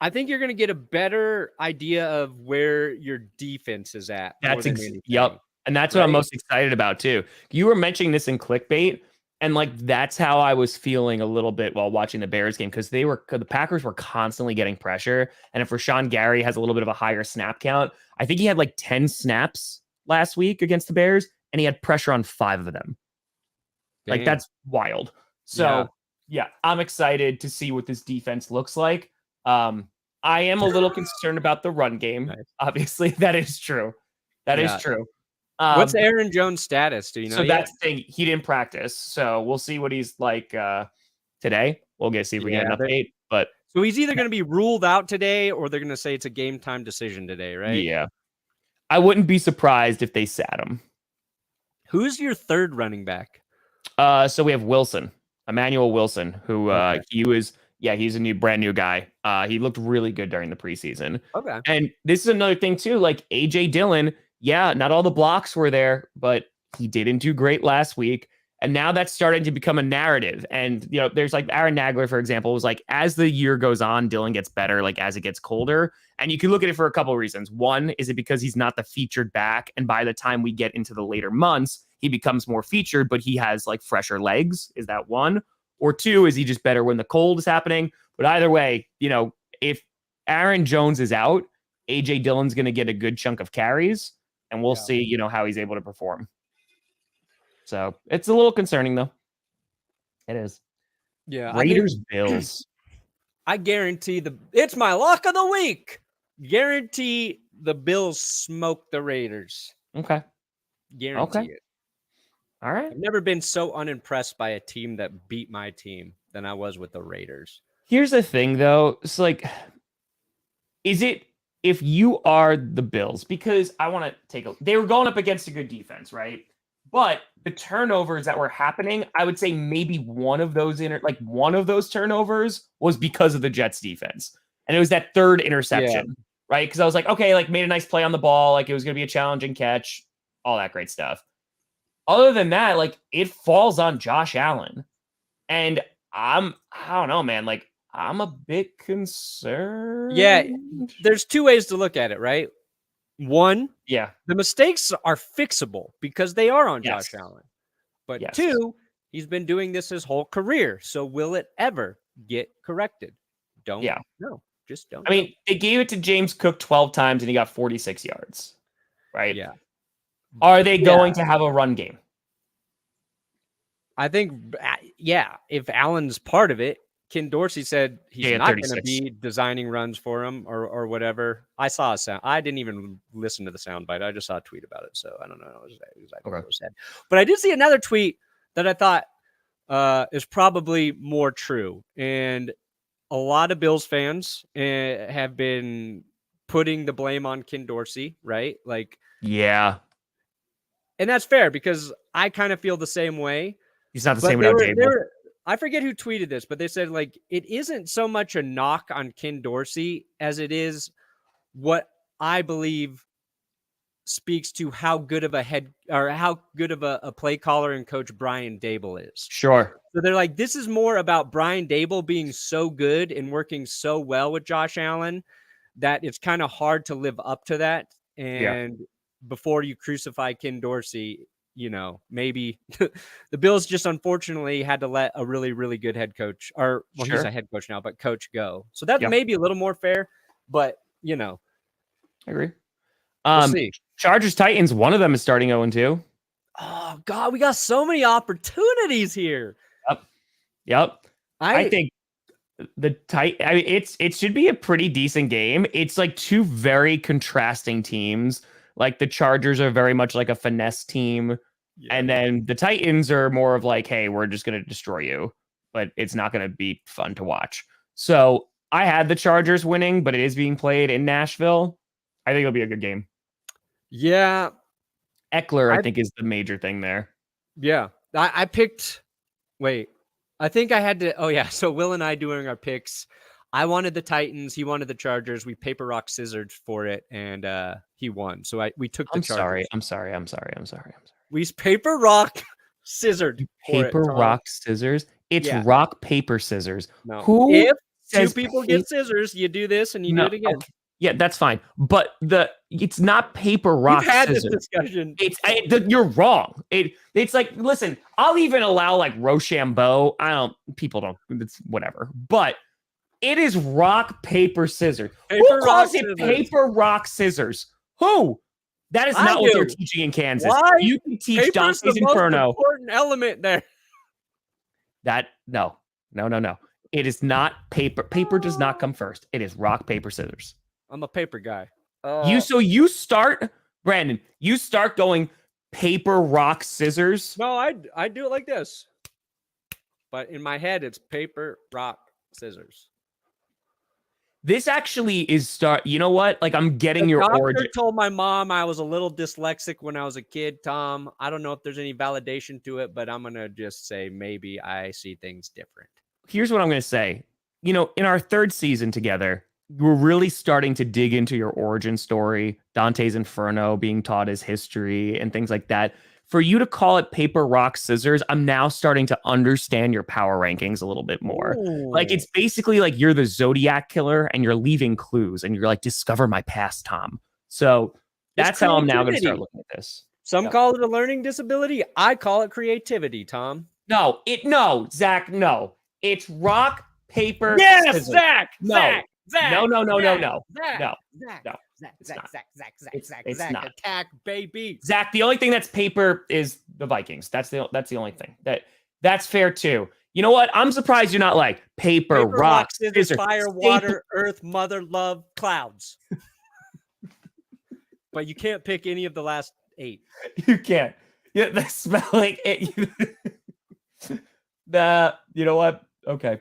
I think you're going to get a better idea of where your defense is at. Yep. And that's what I'm most excited about, too. You were mentioning this in clickbait. And like that's how I was feeling a little bit while watching the Bears game because the Packers were constantly getting pressure. And if Rashawn Gary has a little bit of a higher snap count, I think he had like 10 snaps last week against the Bears, and he had pressure on 5 of them. Dang. Like that's wild. So yeah, I'm excited to see what this defense looks like. I am a little concerned about the run game. Nice. Obviously, that is true. That is true. What's Aaron Jones' status? Do you know? So that's the thing. He didn't practice. So we'll see what he's like today. We'll see if we get an update. But so he's either going to be ruled out today or they're going to say it's a game time decision today, right? Yeah. I wouldn't be surprised if they sat him. Who's your third running back? So we have Wilson, Emmanuel Wilson, who he's a brand new guy. He looked really good during the preseason. Okay. And this is another thing too, like AJ Dillon. Yeah, not all the blocks were there, but he didn't do great last week. And now that's starting to become a narrative. And, there's like Aaron Nagler, for example, was like, as the year goes on, Dillon gets better, like as it gets colder. And you can look at it for a couple of reasons. One, is it because he's not the featured back? And by the time we get into the later months, he becomes more featured, but he has like fresher legs. Is that one? Or two, is he just better when the cold is happening? But either way, if Aaron Jones is out, AJ Dillon's going to get a good chunk of carries. And we'll see, how he's able to perform. So it's a little concerning, though. It is. Yeah. Raiders, Bills. I guarantee it's my lock of the week. Guarantee the Bills smoke the Raiders. Okay. Guarantee it. All right. I've never been so unimpressed by a team that beat my team than I was with the Raiders. Here's the thing, though. It's like, is it? If you are the Bills, because I want to they were going up against a good defense, right? But the turnovers that were happening, I would say maybe one of those turnovers was because of the Jets defense. And it was that third interception, right? Because I was like, okay, like made a nice play on the ball. Like it was going to be a challenging catch, all that great stuff. Other than that, like it falls on Josh Allen. And I don't know, man. Like, I'm a bit concerned. Yeah, there's two ways to look at it, right? One, the mistakes are fixable because they are on Josh Allen. But two, he's been doing this his whole career. So will it ever get corrected? No, just don't. I mean, they gave it to James Cook 12 times and he got 46 yards, right? Yeah. Are they going to have a run game? I think, if Allen's part of it, Ken Dorsey said he's Yeah, not going to 36. be designing runs for him or whatever. I saw a sound. I didn't even listen to the soundbite. I just saw a tweet about it, so I don't know exactly what was said. But I did see another tweet that I thought is probably more true, and a lot of Bills fans have been putting the blame on Ken Dorsey, right? Like, Yeah. and that's fair because I kind of feel the same way. He's not the But same without Dable. I forget who tweeted this, but they said, like, it isn't so much a knock on Ken Dorsey as it is what I believe speaks to how good of a play caller and coach Brian Dable is. Sure. So they're like, this is more about Brian Dable being so good and working so well with Josh Allen that it's kind of hard to live up to that. And before you crucify Ken Dorsey, maybe the Bills just unfortunately had to let a really, really good head coach, he's a head coach now, but coach go. So that may be a little more fair, but I agree. We'll see. Chargers Titans, one of them is starting 0-2. Oh God, we got so many opportunities here. Yep. I think it should be a pretty decent game. It's like two very contrasting teams. Like the Chargers are very much like a finesse team. Yeah. And then the Titans are more of like, hey, we're just going to destroy you, but it's not going to be fun to watch. So I had the Chargers winning, but it is being played in Nashville. I think it'll be a good game. Yeah. Eckler, I think, is the major thing there. Yeah. I picked, I think I had to, so Will and I doing our picks. I wanted the Titans. He wanted the Chargers. We paper, rock, scissors for it, and he won. So we took the Chargers. I'm sorry. We paper, rock, scissors. Paper, rock, scissors. It's rock, paper, scissors. No. Who if two people get scissors, you do this and you do it again. Okay. Yeah, that's fine. But it's not paper, rock, You've had scissors. This discussion. You're wrong. It's like, listen, I'll even allow like Rochambeau. People don't, it's whatever. But it is rock, paper, scissors. Who calls it paper, rock, scissors? Who? That is not what they're teaching in Kansas. Why? You can teach Dante's the Inferno. Most important element there. No. It is not paper. Paper does not come first. It is rock, paper, scissors. I'm a paper guy. You start, Brandon. You start going paper, rock, scissors. No, I do it like this. But in my head, it's paper, rock, scissors. This actually is You know what? Like, I'm getting your origin. I told my mom I was a little dyslexic when I was a kid, Tom. I don't know if there's any validation to it, but I'm going to just say maybe I see things different. Here's what I'm going to say. In our third season together, we're really starting to dig into your origin story, Dante's Inferno being taught as history and things like that. For you to call it paper, rock, scissors, I'm now starting to understand your power rankings a little bit more. Ooh. Like, it's basically like you're the Zodiac killer and you're leaving clues and you're like, discover my past, Tom. So that's how I'm now going to start looking at this. Some call it a learning disability. I call it creativity, Tom. No, Zach, no. It's rock, paper, scissors. Zach, no. Zach. No. Zach, attack, baby. Zach, the only thing that's paper is the Vikings. That's the only thing. That's fair too. You know what? I'm surprised you're not like paper, rock, scissors, fire, water, earth, mother, love, clouds. But you can't pick any of the last 8. You can't. Yeah, the spelling. You know what? Okay.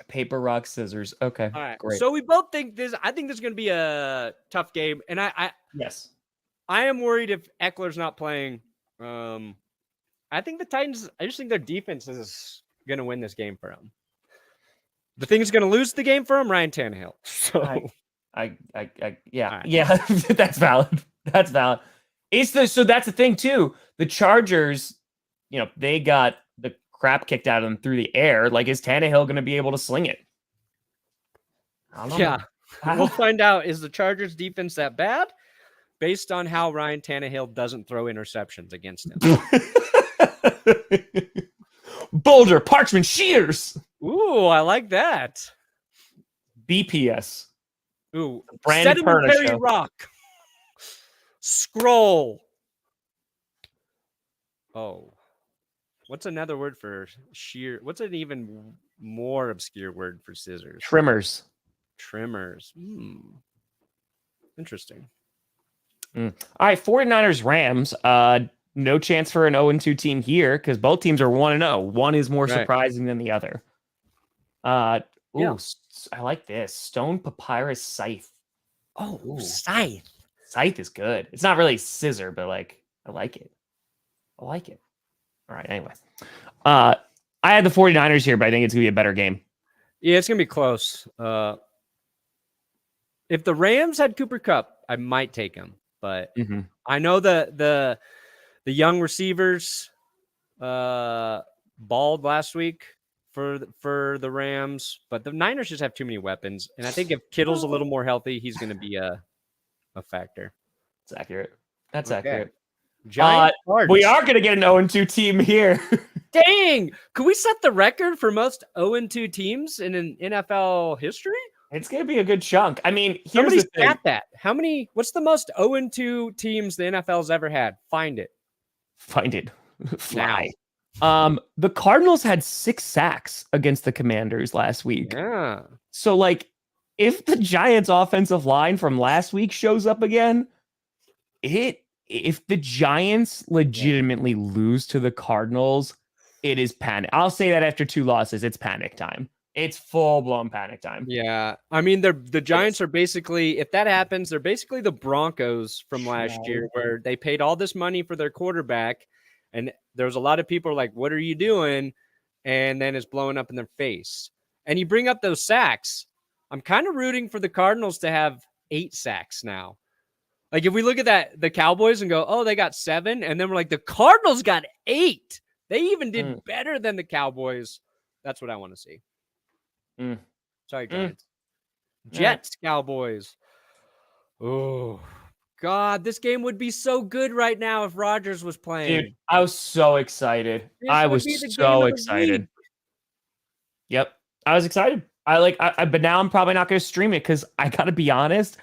Paper, rock, scissors. Okay. All right. Great. So we both think this. I think this is going to be a tough game, and yes, I am worried if Eckler's not playing. I think the Titans. I just think their defense is going to win this game for them. The thing is going to lose the game for them, Ryan Tannehill. So yeah. That's valid. That's valid. So that's the thing too. The Chargers, they got the crap kicked out of them through the air. Like, is Tannehill going to be able to sling it? I don't know. Yeah. We'll find out. Is the Chargers defense that bad? Based on how Ryan Tannehill doesn't throw interceptions against him. Boulder, Parchment, Shears. Ooh, I like that. BPS. Ooh, Brandon Perna Show. Rock. Scroll. Oh. What's another word for sheer? What's an even more obscure word for scissors? Trimmers. Trimmers. Interesting. All right, 49ers Rams. No chance for an 0-2 team here because both teams are 1-0. One is more surprising than the other. I like this. Stone Papyrus Scythe. Scythe. Scythe is good. It's not really scissor, but like I like it. I like it. All right, anyway. I had the 49ers here, but I think it's gonna be a better game. Yeah, it's gonna be close. If the Rams had Cooper Kupp, I might take him, but I know the young receivers balled last week for the Rams, but the Niners just have too many weapons, and I think if Kittle's a little more healthy, he's going to be a factor. It's accurate. That's accurate. Giant we are going to get an 0-2 team here. Dang! Could we set the record for most 0-2 teams in an NFL history? It's going to be a good chunk. I mean, here's Somebody the thing. stat that. What's the most 0-2 teams the NFL's ever had? Find it. Fly. The Cardinals had 6 sacks against the Commanders last week. Yeah. So, like, if the Giants' offensive line from last week shows up again, if the Giants legitimately lose to the Cardinals, it is panic. I'll say that after 2 losses, it's panic time. It's full-blown panic time. Yeah. I mean, the Giants are basically, if that happens, they're basically the Broncos from last year where they paid all this money for their quarterback, and there's a lot of people like, what are you doing? And then it's blowing up in their face. And you bring up those sacks. I'm kind of rooting for the Cardinals to have 8 sacks now. Like, if we look at the Cowboys and go, oh, they got 7, and then we're like, the Cardinals got 8. They even did better than the Cowboys. That's what I want to see. Sorry, Giants. Jets, Cowboys. Oh, God, this game would be so good right now if Rodgers was playing. Dude, I was so excited. I was so excited. Yep, I was excited. But now I'm probably not going to stream it because I got to be honest.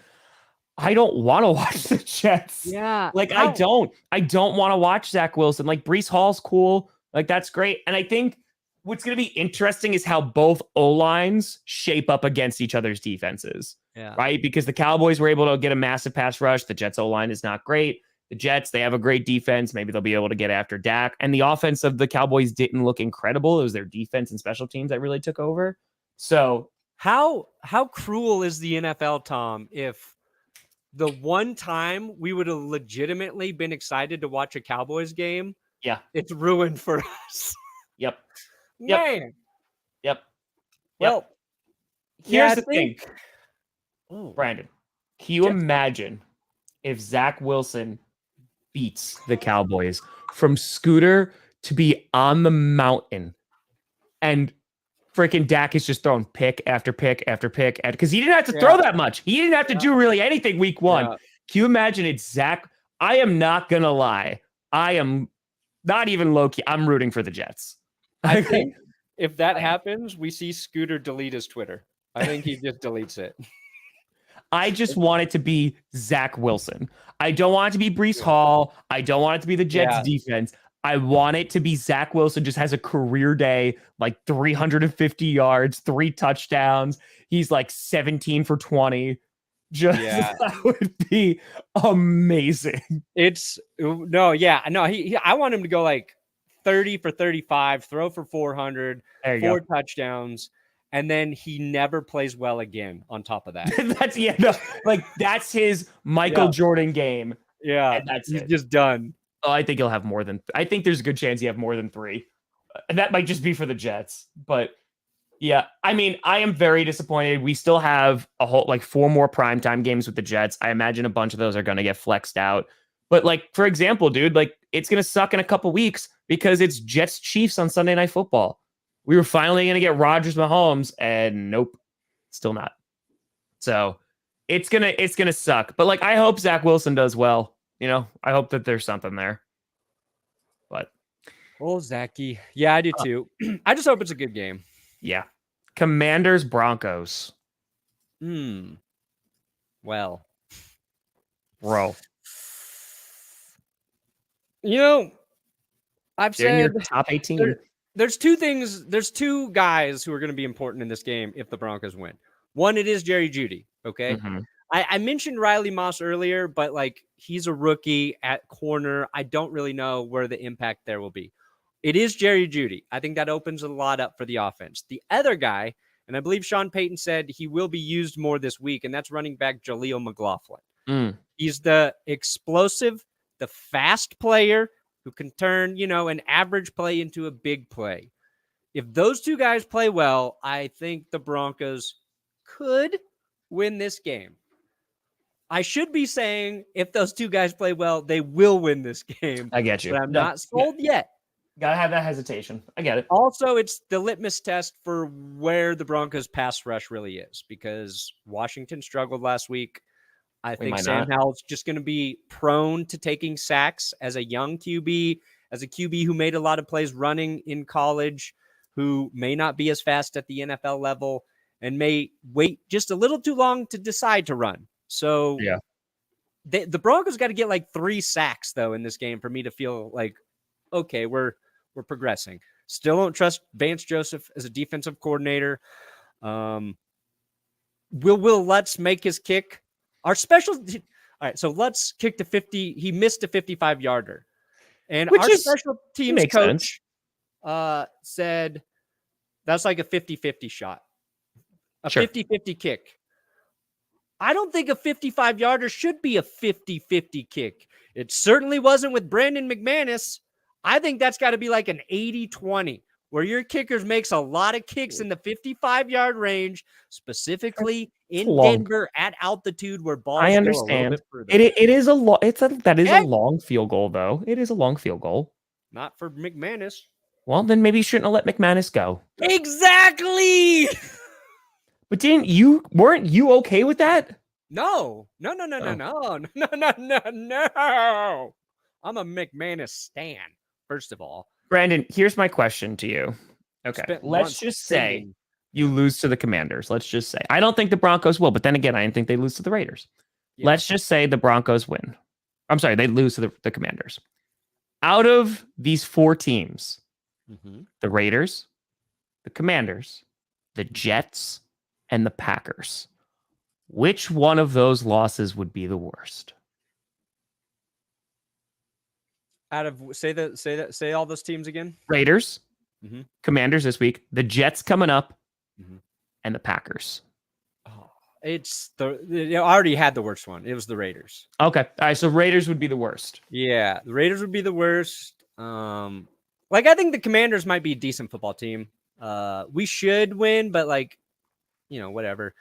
I don't want to watch the Jets. Yeah. I don't want to watch Zach Wilson. Like, Breece Hall's cool. Like, that's great. And I think what's going to be interesting is how both O-lines shape up against each other's defenses. Yeah. Right? Because the Cowboys were able to get a massive pass rush. The Jets O-line is not great. The Jets, they have a great defense. Maybe they'll be able to get after Dak. And the offense of the Cowboys didn't look incredible. It was their defense and special teams that really took over. So how cruel is the NFL, Tom, if the one time we would have legitimately been excited to watch a Cowboys game, it's ruined for us. Yep. Man. Yep. Well, here's the thing. Brandon, can you imagine if Zach Wilson beats the Cowboys from Scooter to be on the mountain and freaking Dak is just throwing pick after pick after pick because he didn't have to throw that much. He didn't have to do really anything week 1. Can you imagine it's Zach? I am not going to lie. I am not even low-key. I'm rooting for the Jets. I think if that happens, we see Scooter delete his Twitter. I think he just deletes it. I just want it to be Zach Wilson. I don't want it to be Breece Hall. I don't want it to be the Jets defense. I want it to be Zach Wilson just has a career day, like 350 yards, 3 touchdowns. He's like 17 for 20. That would be amazing. I want him to go like 30 for 35, throw for 400, 4 touchdowns, and then he never plays well again on top of that. That's his Michael Jordan game. Yeah, and that's he's just done. Oh, I think he'll have more than. I think there's a good chance he have more than 3. And that might just be for the Jets. But yeah, I mean, I am very disappointed. We still have a whole 4 more primetime games with the Jets. I imagine a bunch of those are going to get flexed out. But for example, dude, it's going to suck in a couple weeks because it's Jets Chiefs on Sunday Night Football. We were finally going to get Rodgers Mahomes, and nope, still not. So it's gonna suck. But I hope Zach Wilson does well. I hope that there's something there. But Zachy. Yeah, I do too. I just hope it's a good game. Yeah. Commanders Broncos. Well. Bro. I've said top 18. there's two things. There's two guys who are going to be important in this game if the Broncos win. One, it is Jerry Jeudy. Okay. Mhm. I mentioned Riley Moss earlier, but like he's a rookie at corner. I don't really know where the impact there will be. It is Jerry Jeudy. I think that opens a lot up for the offense. The other guy, and I believe Sean Payton said he will be used more this week, and that's running back Jaleel McLaughlin. He's the explosive, the fast player who can turn, an average play into a big play. If those two guys play well, I think the Broncos could win this game. I should be saying if those two guys play well, they will win this game. I get you. But I'm not sold yet. Gotta have that hesitation. I get it. Also, it's the litmus test for where the Broncos pass rush really is, because Washington struggled last week. I think Sam Howell's just going to be prone to taking sacks as a young QB, as a QB who made a lot of plays running in college, who may not be as fast at the NFL level and may wait just a little too long to decide to run. So yeah, the Broncos got to get like 3 sacks though in this game for me to feel like, okay, we're progressing. Still don't trust Vance Joseph as a defensive coordinator. Will Lutz make his kick? All right, so Lutz kicked a 50. He missed a 55-yarder. And our special teams coach said that's like a 50-50 shot. A 50-50 kick. I don't think a 55-yarder should be a 50-50 kick. It certainly wasn't with Brandon McManus. I think that's got to be like an 80-20, where your kicker makes a lot of kicks in the 55-yard range, specifically in Denver at altitude where balls I go understand. a little bit further. It is a long field goal, though. It is a long field goal. Not for McManus. Well, then maybe you shouldn't have let McManus go. Exactly. But weren't you okay with that? No. I'm a McManus stan, first of all. Brandon, here's my question to you. Okay, let's just say you lose to the Commanders. Let's just say. I don't think the Broncos will, but then again, I didn't think they lose to the Raiders. Yeah. Let's just say the Broncos win. I'm sorry, they lose to the Commanders. Out of these 4 teams, the Raiders, the Commanders, the Jets, and the Packers, which one of those losses would be the worst? Out of say all those teams again. Raiders, Commanders this week, the Jets coming up, and the Packers. Oh, I already had the worst one. It was the Raiders. Okay, all right. So Raiders would be the worst. Yeah, the Raiders would be the worst. I think the Commanders might be a decent football team. We should win, but whatever.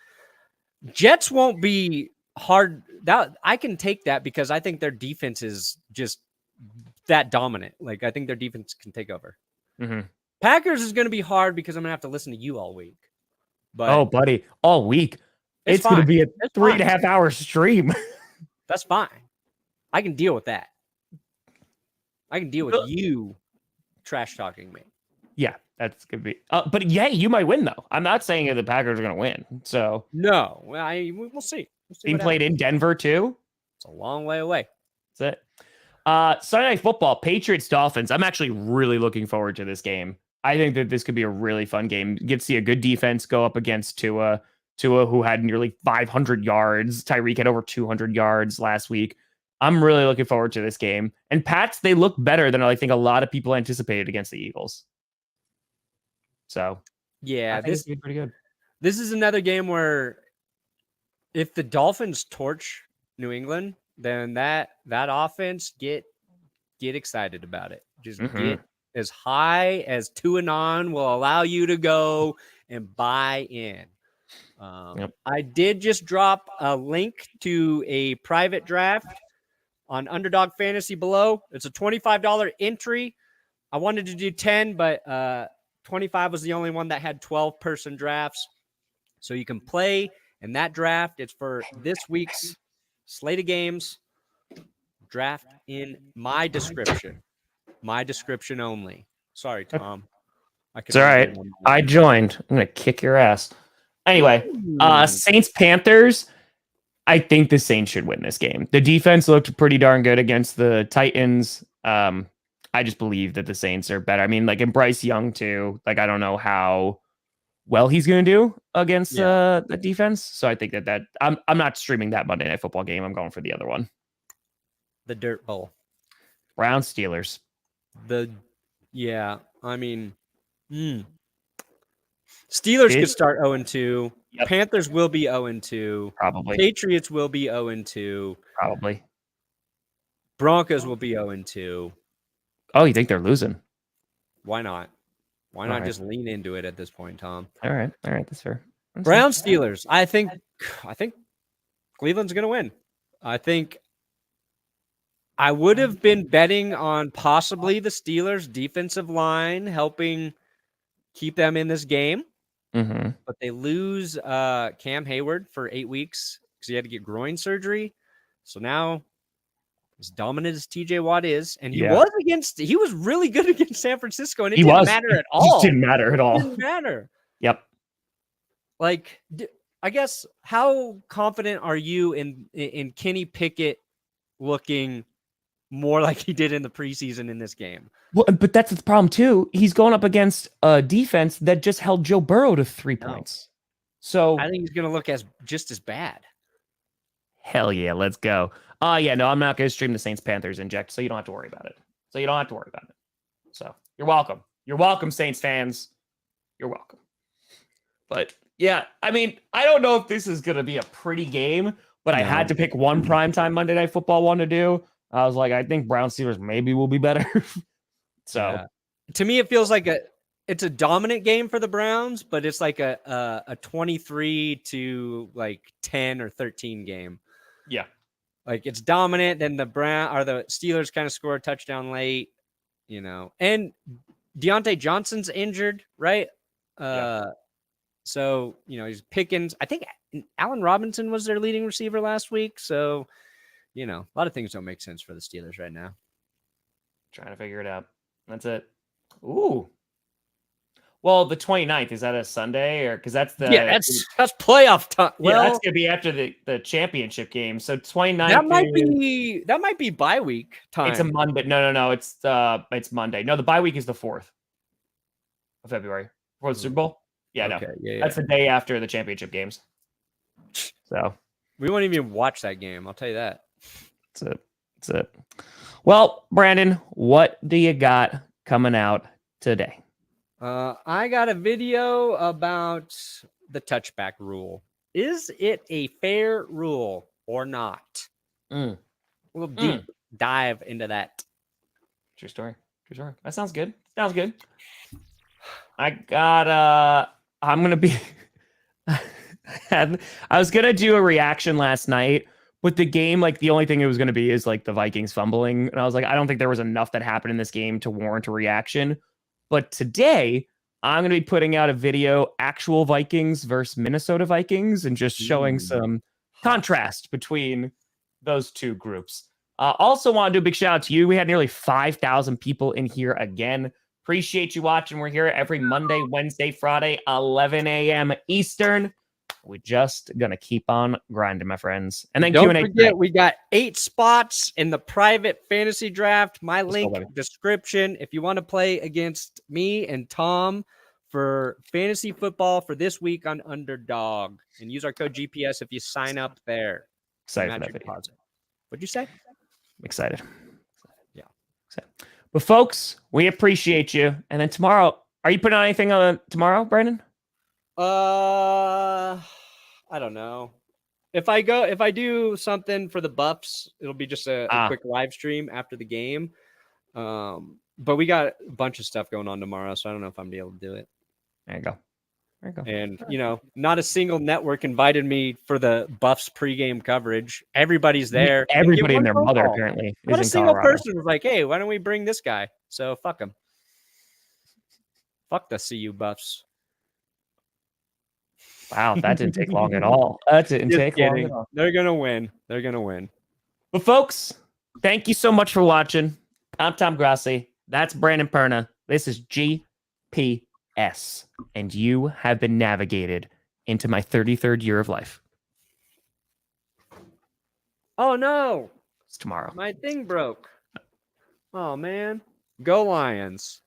Jets won't be hard. That I can take that because I think their defense is just that dominant. I think their defense can take over. Packers is going to be hard because I'm going to have to listen to you all week. But buddy, all week. It's going to be a 3.5 hour stream. That's fine. I can deal with that. I can deal with you trash talking me. Yeah, that's going to be. But yeah, you might win though. I'm not saying that the Packers are going to win. So no, we'll see. Being played in Denver too. It's a long way away. That's it. Sunday Night Football, Patriots Dolphins. I'm actually really looking forward to this game. I think that this could be a really fun game. You get to see a good defense go up against Tua, who had nearly 500 yards. Tyreek had over 200 yards last week. I'm really looking forward to this game. And Pats, they look better than I think a lot of people anticipated against the Eagles. So yeah, this is pretty good. This is another game where if the Dolphins torch New England, then that offense get excited about it. Just get as high as 2-on will allow you to go and buy in. I did just drop a link to a private draft on Underdog Fantasy below. It's a $25 entry. I wanted to do 10, but 25 was the only one that had 12-person drafts. So you can play in that draft. It's for this week's slate of games. Draft in my description. My description only. Sorry, Tom. It's all right. I joined. I'm going to kick your ass. Anyway, Saints Panthers. I think the Saints should win this game. The defense looked pretty darn good against the Titans. I I just believe that the Saints are better. I mean, like, and Bryce Young too. Like, I don't know how well he's going to do against the defense. So I think that I'm not streaming that Monday Night Football game. I'm going for the other one. The Dirt Bowl. Browns Steelers. I mean, Steelers could start 0-2. Yep. Panthers will be 0-2. Probably. Patriots will be 0-2. Probably. Broncos will be 0-2. Oh, you think they're losing? Why not? Why All not right. just lean into it at this point, Tom? All right. That's fair. Browns Steelers. I think Cleveland's going to win. I think I would have been betting on possibly the Steelers' defensive line helping keep them in this game. Mm-hmm. But they lose Cam Hayward for 8 weeks because he had to get groin surgery. So now, as dominant as TJ Watt is, and he was really good against San Francisco, and it didn't matter at all. It didn't matter at all. It didn't matter. Yep. Like, I guess, how confident are you in Kenny Pickett looking more like he did in the preseason in this game? Well, but that's the problem too. He's going up against a defense that just held Joe Burrow to 3 points. So I think he's going to look just as bad. Hell yeah, let's go. No, I'm not going to stream the Saints Panthers inject, so you don't have to worry about it. So you're welcome. You're welcome, Saints fans. You're welcome. But yeah, I mean, I don't know if this is going to be a pretty game, but I had to pick one primetime Monday Night Football one to do. I was like, I think Brown Steelers maybe will be better. So to me, it feels like it's a dominant game for the Browns, but it's like a 23 to like 10 or 13 game. Yeah. Like it's dominant. Then the Steelers kind of score a touchdown late, and Deontay Johnson's injured, right? So, he's Pickens. I think Allen Robinson was their leading receiver last week. So, a lot of things don't make sense for the Steelers right now. Trying to figure it out. That's it. Ooh. Well, the 29th, is that a Sunday or because that's that's playoff time. Well, that's gonna be after the championship game. So 29th. That might be bye week time. It's a Monday. No. It's Monday. No, the bye week is the 4th of February before the Super Bowl. Yeah, okay, no. That's the day after the championship games. So we won't even watch that game. I'll tell you that. That's it. Well, Brandon, what do you got coming out today? I got a video about the touchback rule. Is it a fair rule or not? A little deep dive into that. True story. That sounds good. I got I'm gonna be I was gonna do a reaction last night, but the game, like the only thing it was gonna be is like the Vikings fumbling. And I was like, I don't think there was enough that happened in this game to warrant a reaction. But today, I'm going to be putting out a video, actual Vikings versus Minnesota Vikings, and just showing some contrast between those two groups. Also want to do a big shout out to you. We had nearly 5,000 people in here again. Appreciate you watching. We're here every Monday, Wednesday, Friday, 11 a.m. Eastern. We're just going to keep on grinding, my friends. And then don't Q&A forget, tonight. we got 8 spots in the private fantasy draft. My link description. If you want to play against me and Tom for fantasy football for this week on Underdog, and use our code GPS if you sign up there. Excited for that video. What'd you say? I'm excited. Yeah. Excited. But folks, we appreciate you. And then tomorrow, are you putting on anything on tomorrow, Brandon? I don't know. If I do something for the Buffs, it'll be just a quick live stream after the game. But we got a bunch of stuff going on tomorrow, so I don't know if I'm gonna be able to do it. There you go. And not a single network invited me for the Buffs pregame coverage. Everybody's there. Everybody and their mother apparently. Not a single person was like, "Hey, why don't we bring this guy?" So fuck him. Fuck the CU Buffs. Wow, that didn't take long at all. That didn't take long at all. They're gonna win. They're gonna win. But folks, thank you so much for watching. I'm Tom Grossi. That's Brandon Perna. This is GPS, and you have been navigated into my 33rd year of life. Oh no! It's tomorrow. My thing broke. Oh man. Go Lions.